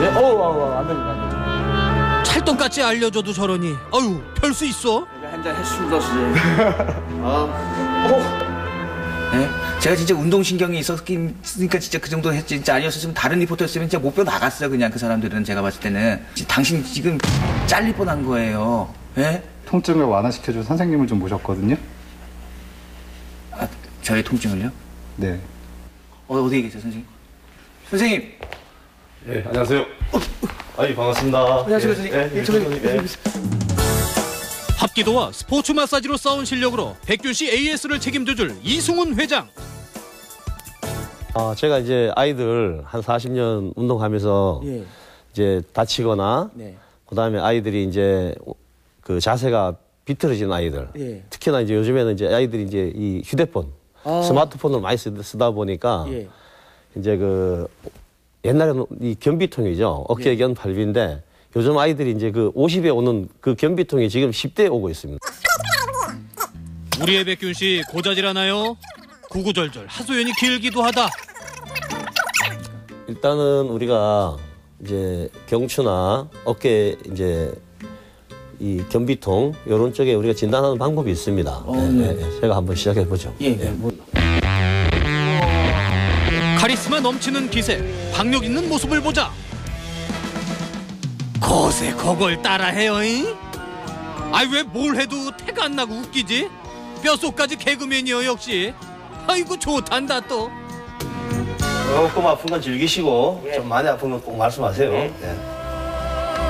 네? 안 됩니다. 찰떡같이 알려줘도 저러니. 어휴 별 수 있어? 한잔 했습니다. 네? 제가 진짜 운동신경이 있었으니까 진짜 그 정도 했지. 진짜 아니었으면 다른 리포터였으면 진짜 목뼈 나갔어요. 그냥 그 사람들은 제가 봤을 때는. 당신 지금 잘릴 뻔한 거예요. 네? 통증을 완화시켜줄 선생님을 좀 모셨거든요. 저의 통증을요? 네. 어디에 계세요, 선생님? 선생님! 네, 안녕하세요. 반갑습니다. 안녕하세요, 선생님. 합기도와 스포츠 마사지로 쌓은 실력으로 백균씨 AS를 책임져줄 이승훈 회장. 제가 이제 아이들 한 40년 운동하면서 이제 다치거나 그다음에 아이들이 이제 그 자세가 비틀어지는 아이들. 특히나 이제 요즘에는 이제 아이들이 이제 이 휴대폰, 스마트폰을 많이 쓰다 보니까 이제 그 옛날에는 이 변비통이죠. 어깨 견 발비인데 요즘 아이들이 이제 그 50에 오는 그 변비통이 지금 10대에 오고 있습니다. 우리의 백균씨 고자질하나요? 구구절절 하소연이 길기도 하다. 일단은 우리가 이제 경추나 어깨 이제 이 변비통 이런 쪽에 우리가 진단하는 방법이 있습니다. 제가 한번 시작해 보죠. 카리스마 넘치는 기세, 박력 있는 모습을 보자. 거세 그걸 따라해요. 아이 왜 뭘 해도 태가 안 나고 웃기지? 뼛속까지 개그맨이요 역시. 아이고 좋단다 또. 조금 아픈 건 즐기시고 좀 많이 아픈 건 꼭 말씀하세요. 네.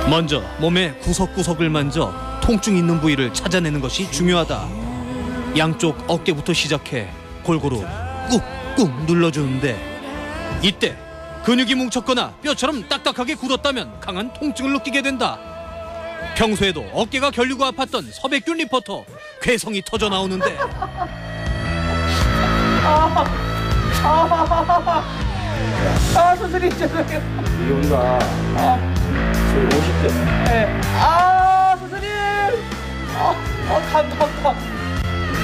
먼저 몸의 구석구석을 만져 통증 있는 부위를 찾아내는 것이 중요하다. 양쪽 어깨부터 시작해 골고루 꾹꾹 눌러주는데 이때 근육이 뭉쳤거나 뼈처럼 딱딱하게 굳었다면 강한 통증을 느끼게 된다. 평소에도 어깨가 결리고 아팠던 서백균 리포터 괴성이 터져 나오는데 선생님 죄송해요. 이게 우리가 50대. 네. 선생님. 감사합니다.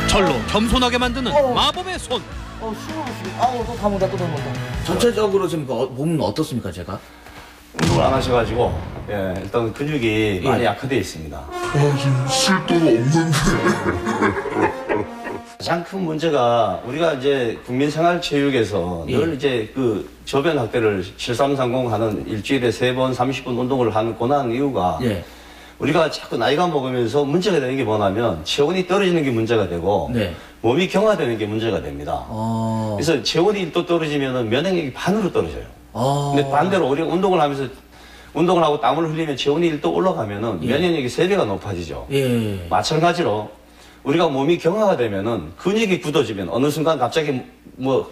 절로 겸손하게 만드는 마법의 손. 숨을 쉬고. 또 담은다. 전체적으로 지금 몸은 어떻습니까, 제가? 운동을 안 하셔가지고 일단 근육이 많이 약화되어 있습니다. 지금 쓸데가 없는데. 가장 큰 문제가 우리가 이제 국민생활체육에서 늘 이제 그 저변 확대를 7330 하는 일주일에 3번 30분 운동을 하는 권한 이유가 우리가 자꾸 나이가 먹으면서 문제가 되는 게 뭐냐면 체온이 떨어지는 게 문제가 되고 몸이 경화되는 게 문제가 됩니다. 그래서 체온이 또 떨어지면 면역력이 반으로 떨어져요. 근데 반대로 우리가 운동을 하면서 운동을 하고 땀을 흘리면 체온이 또 올라가면은 면역력이 3배가 높아지죠. 마찬가지로 우리가 몸이 경화가 되면은 근육이 굳어지면 어느 순간 갑자기 뭐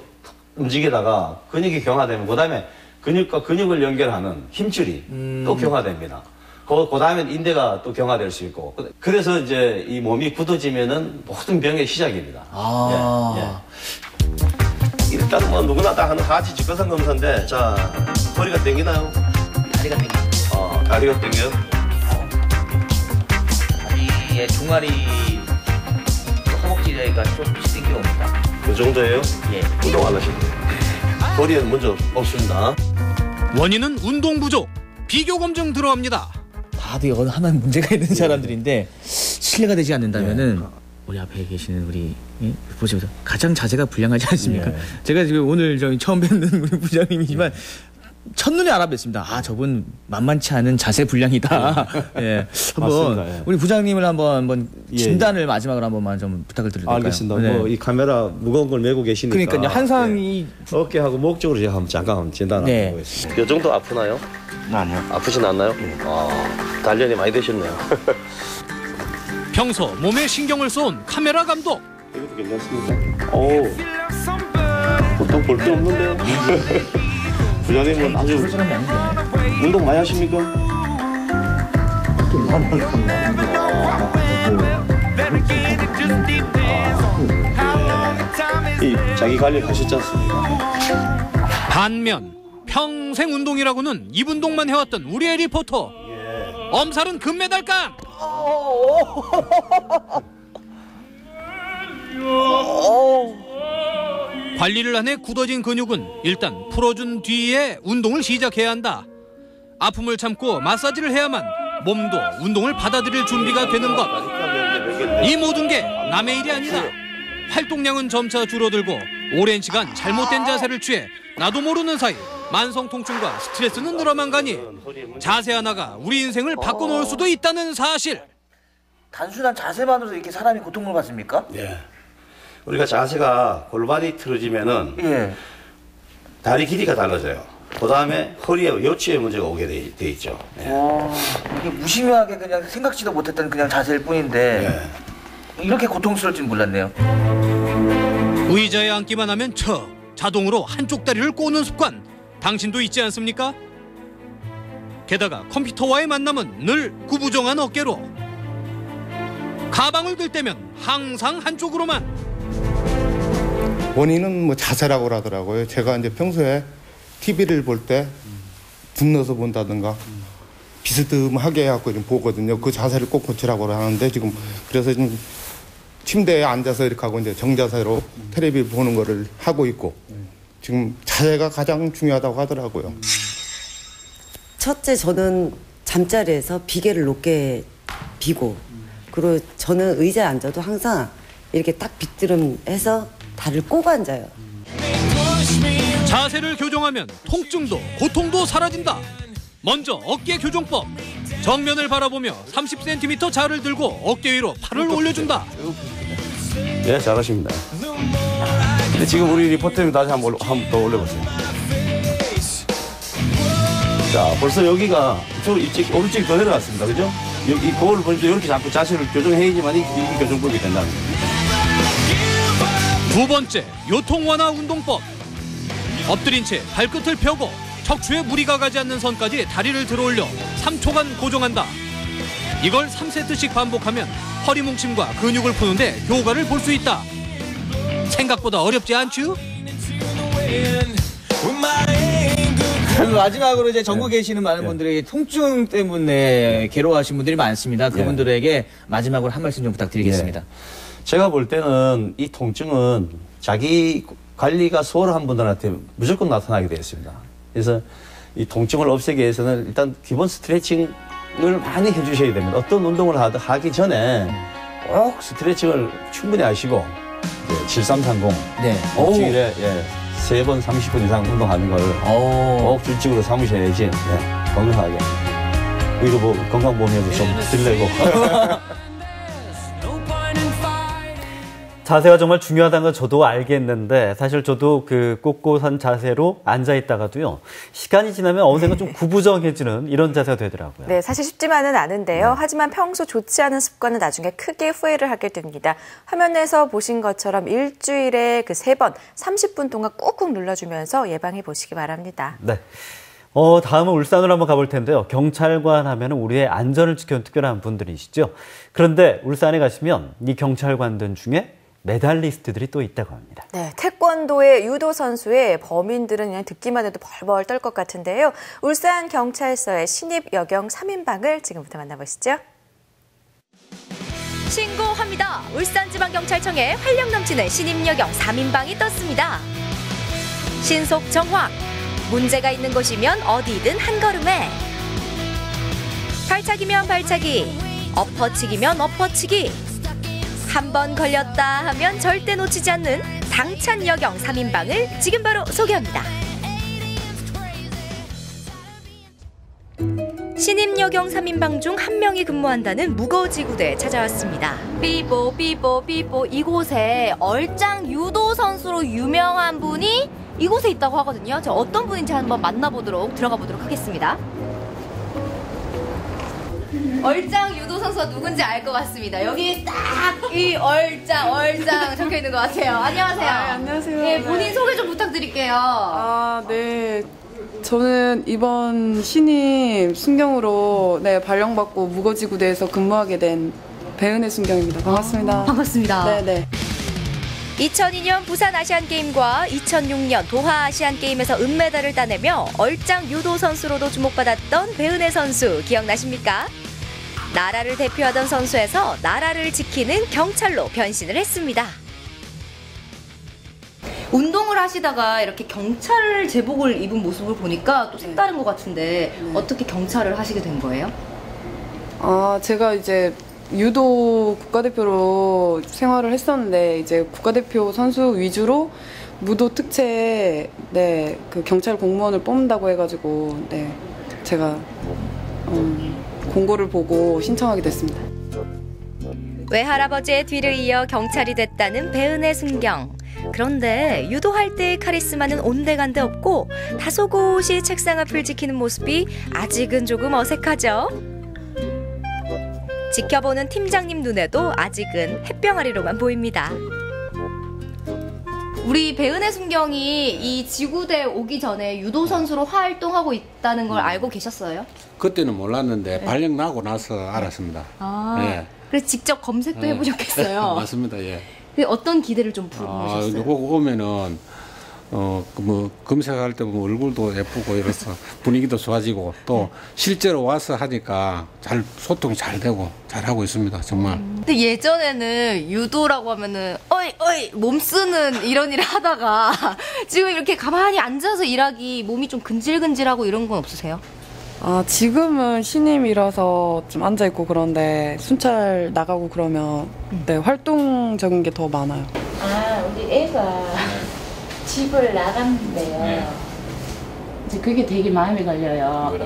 움직이다가 근육이 경화되면 그다음에 근육과 근육을 연결하는 힘줄이 또 경화됩니다. 그 다음에 인대가 또 경화될 수 있고 그래서 이제 이 몸이 굳어지면은 모든 병의 시작입니다. 일단 뭐 누구나 다 하는 하체 직거상 검사인데 자 허리가 당기나요? 다리가 당겨. 다리가 당겨요? 다리의 종아리 허벅지가 조금씩 당겨옵니다. 그 정도예요? 운동 안 하시면 돼요. 허리에는 먼저 없습니다. 원인은 운동 부족. 비교 검증 들어갑니다. 다들 하나 문제가 있는 사람들인데 신뢰가 되지 않는다면은 우리 앞에 계시는 우리 보시면서 가장 자세가 불량하지 않습니까? 제가 지금 오늘 처음 뵙는 우리 부장님이지만 첫눈에 알아뵀습니다. 저분 만만치 않은 자세 불량이다. 한번 우리 부장님을 한번 진단을 마지막으로 한 번만 좀 부탁을 드려도 될까요? 알겠습니다. 뭐 이 카메라 무거운 걸 메고 계시니까. 그러니까요. 한상이 어깨하고 목 쪽으로 제가 잠깐 진단을 한번 보겠습니다. 이 정도 아프나요? 아니요. 아프진 않나요? 단련이 많이 되셨네요. 평소 몸에 신경을 쏜 카메라 감독. 이것도 괜찮습니다. 보통 볼 게 없는데요. 부장님은 아주 운동 많이 하십니까? 자기 관리 하셨지 않습니까? 반면 평생 운동이라고는 입 운동만 해왔던 우리의 리포터. 엄살은 금메달감. 관리를 한 해 굳어진 근육은 일단 풀어준 뒤에 운동을 시작해야 한다. 아픔을 참고 마사지를 해야만 몸도 운동을 받아들일 준비가 되는 것. 이 모든 게 남의 일이 아니다. 활동량은 점차 줄어들고 오랜 시간 잘못된 자세를 취해 나도 모르는 사이 만성 통증과 스트레스는 늘어만 가니 자세 하나가 우리 인생을 바꿔놓을 수도 있다는 사실. 단순한 자세만으로도 이렇게 사람이 고통을 받습니까? 우리가 자세가 골반이 틀어지면은 다리 길이가 달라져요. 그 다음에 허리에 요추에 문제가 오게 돼 있죠. 이게 무심하게 그냥 생각지도 못했던 그냥 자세일 뿐인데 이렇게 고통스러울지는 몰랐네요. 의자에 앉기만 하면 자동으로 한쪽 다리를 꼬는 습관 당신도 있지 않습니까? 게다가 컴퓨터와의 만남은 늘 구부정한 어깨로 가방을 들 때면 항상 한쪽으로만. 원인은 뭐 자세라고 하더라고요. 제가 이제 평소에 TV를 볼 때 분너서 본다든가 비스듬하게 해갖고 좀 보거든요. 그 자세를 꼭 고치라고 하는데 지금 그래서 좀 침대에 앉아서 이렇게 하고 이제 정자세로 텔레비 보는 거를 하고 있고 지금 자세가 가장 중요하다고 하더라고요. 첫째, 저는 잠자리에서 비계를 높게 비고 그리고 저는 의자에 앉아도 항상 이렇게 딱 비트름해서 다리를 꼬고 앉아요. 자세를 교정하면 통증도 고통도 사라진다. 먼저 어깨 교정법. 정면을 바라보며 30cm 자를 들고 어깨 위로 팔을 올려준다. 예, 잘하십니다. 근데 지금 우리 리포터님 다시 한번 더 올려보세요. 자, 벌써 여기가 오른쪽이 더 내려갔습니다. 그죠? 여기 거울을 보니까 이렇게 자꾸 자세를 교정해야지만 이게 교정법이 된다는 거예요. 두 번째, 요통 완화 운동법. 엎드린 채 발끝을 펴고 척추에 무리가 가지 않는 선까지 다리를 들어올려 3초간 고정한다. 이걸 3세트씩 반복하면 허리 뭉침과 근육을 푸는데 효과를 볼 수 있다. 생각보다 어렵지 않죠? 마지막으로 이제 전국에 계시는 많은 분들이 통증 때문에 괴로워하시는 분들이 많습니다. 그분들에게 마지막으로 한 말씀 좀 부탁드리겠습니다. 제가 볼 때는 이 통증은 자기 관리가 수월한 분들한테 무조건 나타나게 되어 있습니다. 그래서 이 통증을 없애기 위해서는 일단 기본 스트레칭을 많이 해주셔야 됩니다. 어떤 운동을 하기 전에 꼭 스트레칭을 충분히 하시고 7330 일주일에 3번 30분 이상 운동하는 걸 꼭 규칙으로 삼으셔야지 건강하게. 이거 뭐 건강보험료도 좀 들려고. 자세가 정말 중요하다는 건 저도 알겠는데 사실 저도 그 꼿꼿한 자세로 앉아 있다가도요. 시간이 지나면 어느샌가 좀 구부정해지는 이런 자세가 되더라고요. 네, 사실 쉽지만은 않은데요. 하지만 평소 좋지 않은 습관은 나중에 크게 후회를 하게 됩니다. 화면에서 보신 것처럼 일주일에 그 3번 30분 동안 꾹꾹 눌러주면서 예방해 보시기 바랍니다. 네. 다음은 울산으로 한번 가볼 텐데요. 경찰관 하면은 우리의 안전을 지켜는 특별한 분들이시죠. 그런데 울산에 가시면 이 경찰관들 중에 메달리스트들이 또 있다고 합니다. 네, 태권도의 유도 선수의 범인들은 그냥 듣기만 해도 벌벌 떨 것 같은데요. 울산경찰서의 신입여경 3인방을 지금부터 만나보시죠. 신고합니다. 울산지방경찰청에 활력 넘치는 신입여경 3인방이 떴습니다. 신속 정확, 문제가 있는 곳이면 어디든 한 걸음에. 발차기면 발차기, 엎어치기면 엎어치기. 한 번 걸렸다 하면 절대 놓치지 않는 당찬 여경 3인방을 지금 바로 소개합니다. 신입 여경 3인방 중 한 명이 근무한다는 무거지구대에 찾아왔습니다. 삐뽀 이곳에 얼짱 유도 선수로 유명한 분이 이곳에 있다고 하거든요. 저 어떤 분인지 한번 만나보도록 들어가 보도록 하겠습니다. 얼짱 유도 선수가 누군지 알 것 같습니다. 여기 딱 이 얼짱 적혀 있는 것 같아요. 안녕하세요. 안녕하세요. 네, 본인 소개 좀 부탁드릴게요. 네. 저는 이번 신입 순경으로 발령받고 무거지구대에서 근무하게 된 배은혜 순경입니다. 반갑습니다. 반갑습니다. 네네. 2002년 부산 아시안게임과 2006년 도하 아시안게임에서 은메달을 따내며 얼짱 유도 선수로도 주목받았던 배은혜 선수 기억나십니까? 나라를 대표하던 선수에서 나라를 지키는 경찰로 변신을 했습니다. 운동을 하시다가 이렇게 경찰 제복을 입은 모습을 보니까 또 색다른 것 같은데 어떻게 경찰을 하시게 된 거예요? 제가 이제 유도 국가대표로 생활을 했었는데 이제 국가대표 선수 위주로 무도 특채에 그 경찰 공무원을 뽑는다고 해가지고 제가 공고를 보고 신청하게 됐습니다. 외할아버지의 뒤를 이어 경찰이 됐다는 배은혜 순경. 그런데 유도할 때의 카리스마는 온데간데 없고 다소곳이 책상 앞을 지키는 모습이 아직은 조금 어색하죠. 지켜보는 팀장님 눈에도 아직은 햇병아리로만 보입니다. 우리 배은혜 순경이 이 지구대 오기 전에 유도 선수로 활동하고 있다는 걸 알고 계셨어요? 그때는 몰랐는데 발령 나고 나서 알았습니다. 네. 그래서 직접 검색도 해보셨겠어요? 맞습니다. 예. 어떤 기대를 좀 부르셨어요? 거기 오면은 검색할 때 보면 얼굴도 예쁘고 이래서 분위기도 좋아지고 또 실제로 와서 하니까 잘 소통이 잘 되고 잘하고 있습니다. 정말. 근데 예전에는 유도라고 하면은 어이 몸 쓰는 이런 일을 하다가 지금 이렇게 가만히 앉아서 일하기 몸이 좀 근질근질하고 이런 건 없으세요? 지금은 신임이라서 좀 앉아있고 그런데 순찰 나가고 그러면 활동적인 게 더 많아요. 우리 애가 집을 나갔는데요. 이제 그게 되게 마음에 걸려요.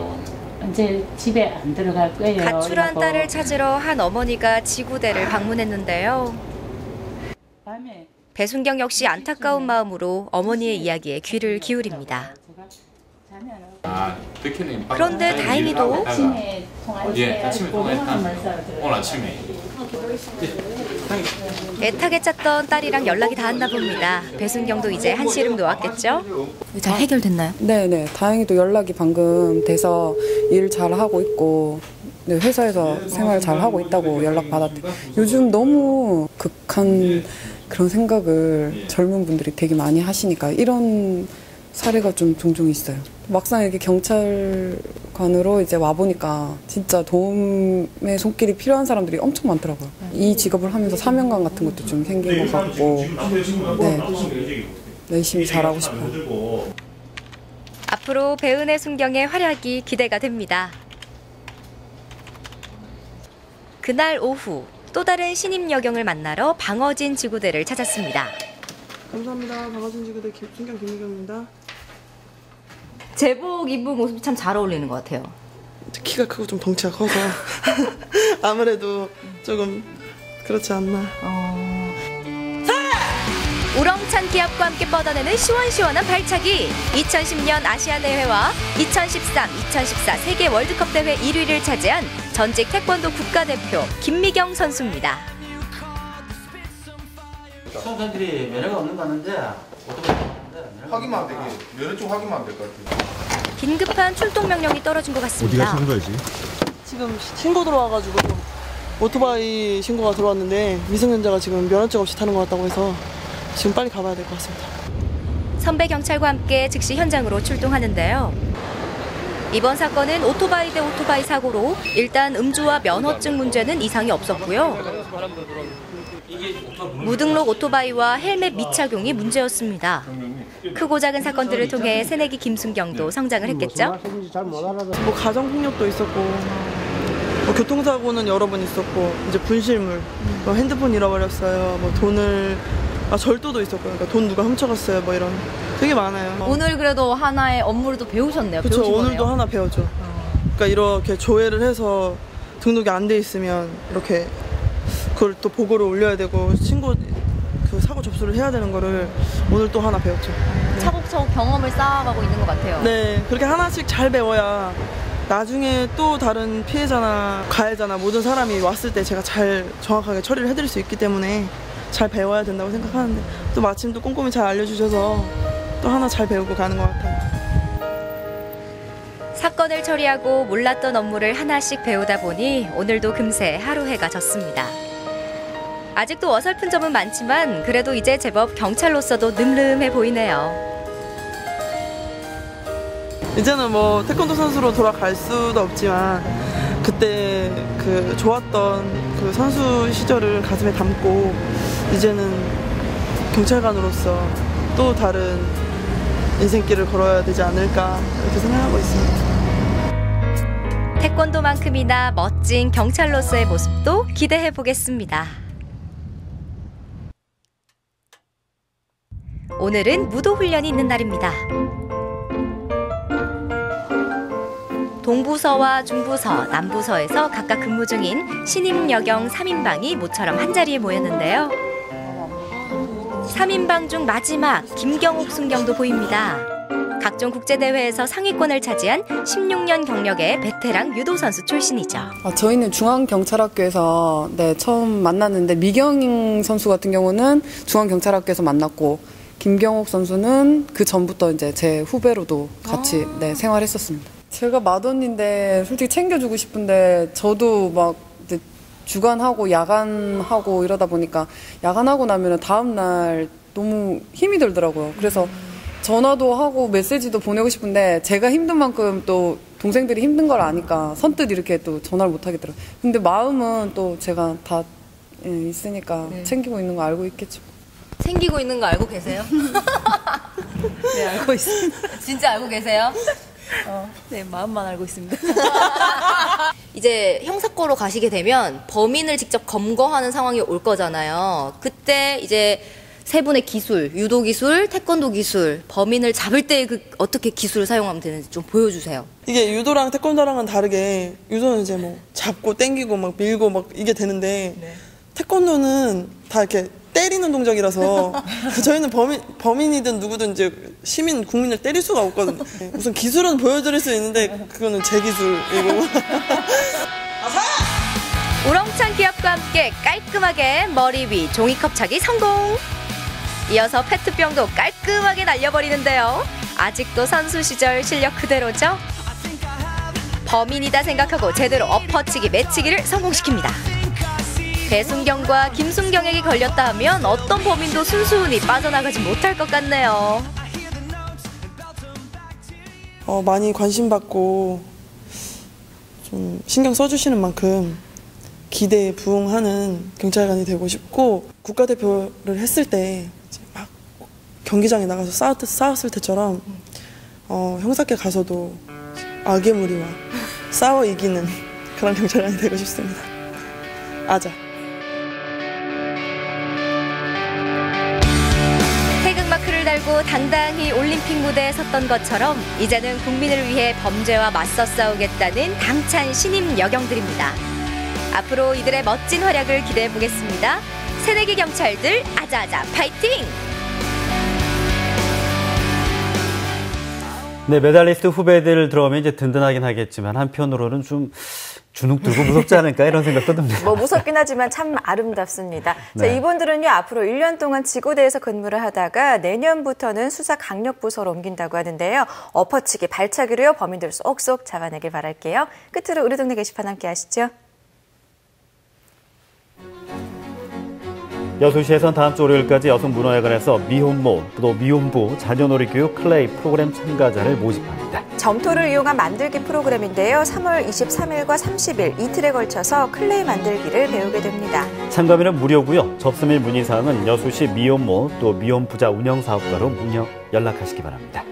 이제 집에 안 들어갈 거예요. 가출한 여보. 딸을 찾으러 한 어머니가 지구대를 방문했는데요. 배순경 역시 안타까운 마음으로 어머니의 이야기에 귀를 기울입니다. 그런데 다행히도 아침에 통화했다. 오늘 아침에. 애타게 짰던 딸이랑 연락이 닿았나 봅니다. 배순경도 이제 한시름 놓았겠죠? 잘 해결됐나요? 네네. 다행히도 연락이 방금 돼서 일 잘하고 있고 네, 회사에서 생활 잘하고 있다고 연락받았대. 요즘 너무 극한 그런 생각을 젊은 분들이 되게 많이 하시니까 이런 사례가 좀 종종 있어요. 막상 이렇게 경찰관으로 이제 와보니까 진짜 도움의 손길이 필요한 사람들이 엄청 많더라고요. 이 직업을 하면서 사명감 같은 것도 좀 생긴 것 같고, 네, 열심히 잘하고 싶어요. 앞으로 배은의 순경의 활약이 기대가 됩니다. 그날 오후 또 다른 신임 여경을 만나러 방어진 지구대를 찾았습니다. 감사합니다. 방어진 지구대 순경 김미경입니다. 제복 입은 모습이 참 잘 어울리는 것 같아요. 키가 크고 좀 덩치가 커서 아무래도 조금 그렇지 않나. 우렁찬 기합과 함께 뻗어내는 시원시원한 발차기. 2010년 아시아대회와 2013, 2014 세계 월드컵 대회 1위를 차지한 전직 태권도 국가대표 김미경 선수입니다. 수험생들이 면허가 없는 거 같는데 확인만 안 되게 면허증 확인만 안 될 것 같아요. 긴급한 출동 명령이 떨어진 것 같습니다. 거지? 지금 신고 들어와가지고 오토바이 신고가 들어왔는데 미성년자가 지금 면허증 없이 타는 것 같다고 해서 지금 빨리 가봐야 될 것 같습니다. 선배 경찰과 함께 즉시 현장으로 출동하는데요. 이번 사건은 오토바이 대 오토바이 사고로 일단 음주와 면허증 문제는 이상이 없었고요. 무등록 오토바이와 헬멧 미착용이 문제였습니다. 크고 작은 사건들을 통해 새내기 김순경도 성장을 했겠죠? 뭐 가정폭력도 있었고 뭐 교통사고는 여러 번 있었고 이제 분실물, 뭐 핸드폰 잃어버렸어요, 뭐 돈을 절도도 있었고 그러니까 돈 누가 훔쳐갔어요, 뭐 이런 되게 많아요. 오늘 그래도 하나의 업무를 또 배우셨네요. 그렇죠. 배우신 오늘도 거네요. 하나 배웠죠. 그러니까 이렇게 조회를 해서 등록이 안 돼 있으면 이렇게 그걸 또 보고를 올려야 되고 신고 그 사고 접수를 해야 되는 거를 오늘 또 하나 배웠죠. 차곡차곡 경험을 쌓아가고 있는 것 같아요. 네, 그렇게 하나씩 잘 배워야 나중에 또 다른 피해자나 가해자나 모든 사람이 왔을 때 제가 잘 정확하게 처리를 해드릴 수 있기 때문에 잘 배워야 된다고 생각하는데 또 마침 또 꼼꼼히 잘 알려주셔서 또 하나 잘 배우고 가는 것 같아요. 사건을 처리하고 몰랐던 업무를 하나씩 배우다 보니 오늘도 금세 하루 해가 졌습니다. 아직도 어설픈 점은 많지만 그래도 이제 제법 경찰로서도 늠름해 보이네요. 이제는 뭐 태권도 선수로 돌아갈 수도 없지만 그때 그 좋았던 그 선수 시절을 가슴에 담고 이제는 경찰관으로서 또 다른 인생길을 걸어야 되지 않을까 이렇게 생각하고 있습니다. 태권도만큼이나 멋진 경찰로서의 모습도 기대해 보겠습니다. 오늘은 무도 훈련이 있는 날입니다. 동부서와 중부서, 남부서에서 각각 근무 중인 신임 여경 3인방이 모처럼 한자리에 모였는데요. 3인방 중 마지막 김경옥 순경도 보입니다. 각종 국제대회에서 상위권을 차지한 16년 경력의 베테랑 유도 선수 출신이죠. 저희는 중앙경찰학교에서 처음 만났는데 미경 선수 같은 경우는 중앙경찰학교에서 만났고 김경옥 선수는 그 전부터 이제 제 후배로도 같이 생활했었습니다. 제가 맏언니인데 솔직히 챙겨주고 싶은데 저도 막 주간하고 야간하고 이러다 보니까 야간하고 나면 다음날 너무 힘이 들더라고요. 그래서 전화도 하고 메시지도 보내고 싶은데 제가 힘든 만큼 또 동생들이 힘든 걸 아니까 선뜻 이렇게 또 전화를 못 하겠더라고요. 근데 마음은 또 제가 다 있으니까 챙기고 있는 거 알고 있겠죠. 챙기고 있는 거 알고 계세요? 네, 알고 있습니다. 진짜 알고 계세요? 네, 마음만 알고 있습니다. 이제 형사과로 가시게 되면 범인을 직접 검거하는 상황이 올 거잖아요. 그때 이제 세 분의 기술, 유도 기술, 태권도 기술, 범인을 잡을 때 어떻게 기술을 사용하면 되는지 좀 보여주세요. 이게 유도랑 태권도랑은 다르게 유도는 이제 뭐 잡고 당기고 막 밀고 막 이게 되는데 태권도는 다 이렇게 때리는 동작이라서 저희는 범인이든 누구든 이제 시민, 국민을 때릴 수가 없거든요. 우선 기술은 보여드릴 수 있는데 그거는 제 기술이고. 우렁찬 기합과 함께 깔끔하게 머리 위 종이컵 차기 성공! 이어서 페트병도 깔끔하게 날려버리는데요. 아직도 선수 시절 실력 그대로죠? 범인이다 생각하고 제대로 엎어치기, 매치기를 성공시킵니다. 배순경과 김순경에게 걸렸다 하면 어떤 범인도 순순히 빠져나가지 못할 것 같네요. 많이 관심받고 좀 신경 써주시는 만큼 기대에 부응하는 경찰관이 되고 싶고, 국가대표를 했을 때 막 경기장에 나가서 싸웠을 때처럼 형사께 가서도 악의 무리와 싸워 이기는 그런 경찰관이 되고 싶습니다. 아자. 태극마크를 달고 당당히 올림픽 무대에 섰던 것처럼 이제는 국민을 위해 범죄와 맞서 싸우겠다는 당찬 신임 여경들입니다. 앞으로 이들의 멋진 활약을 기대해 보겠습니다. 새내기 경찰들 아자아자 파이팅! 네, 메달리스트 후배들 들어오면 이제 든든하긴 하겠지만 한편으로는 좀 주눅 들고 무섭지 않을까 이런 생각도 듭니다. 뭐 무섭긴 하지만 참 아름답습니다. 네. 자, 이분들은요 앞으로 1년 동안 지구대에서 근무를 하다가 내년부터는 수사 강력부서로 옮긴다고 하는데요. 엎어치기, 발차기로요 범인들 쏙쏙 잡아내길 바랄게요. 끝으로 우리 동네 게시판 함께 하시죠. 여수시에선 다음 주 월요일까지 여성문화회관에서 미혼모, 또 미혼부 자녀놀이교육 클레이 프로그램 참가자를 모집합니다. 점토를 이용한 만들기 프로그램인데요. 3월 23일과 30일 이틀에 걸쳐서 클레이 만들기를 배우게 됩니다. 참가비는 무료고요. 접수및 문의사항은 여수시 미혼모 또 미혼부자 운영사업가로 연락하시기 바랍니다.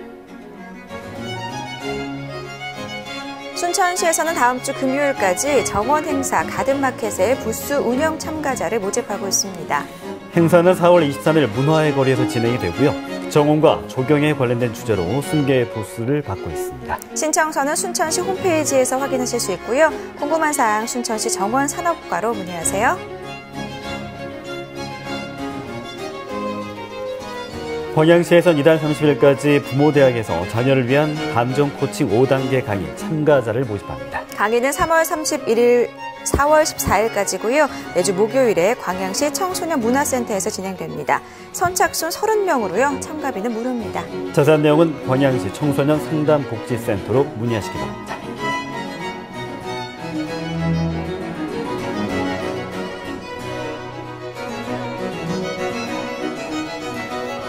순천시에서는 다음 주 금요일까지 정원 행사 가든마켓의 부스 운영 참가자를 모집하고 있습니다. 행사는 4월 23일 문화의 거리에서 진행이 되고요. 정원과 조경에 관련된 주제로 순개 부스를 받고 있습니다. 신청서는 순천시 홈페이지에서 확인하실 수 있고요. 궁금한 사항 순천시 정원산업과로 문의하세요. 광양시에선 이달 30일까지 부모대학에서 자녀를 위한 감정 코칭 5단계 강의 참가자를 모집합니다. 강의는 3월 31일, 4월 14일까지고요. 매주 목요일에 광양시 청소년 문화센터에서 진행됩니다. 선착순 30명으로요. 참가비는 무료입니다. 자세한 내용은 광양시 청소년 상담복지센터로 문의하시기 바랍니다.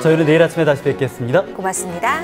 저희는 내일 아침에 다시 뵙겠습니다. 고맙습니다.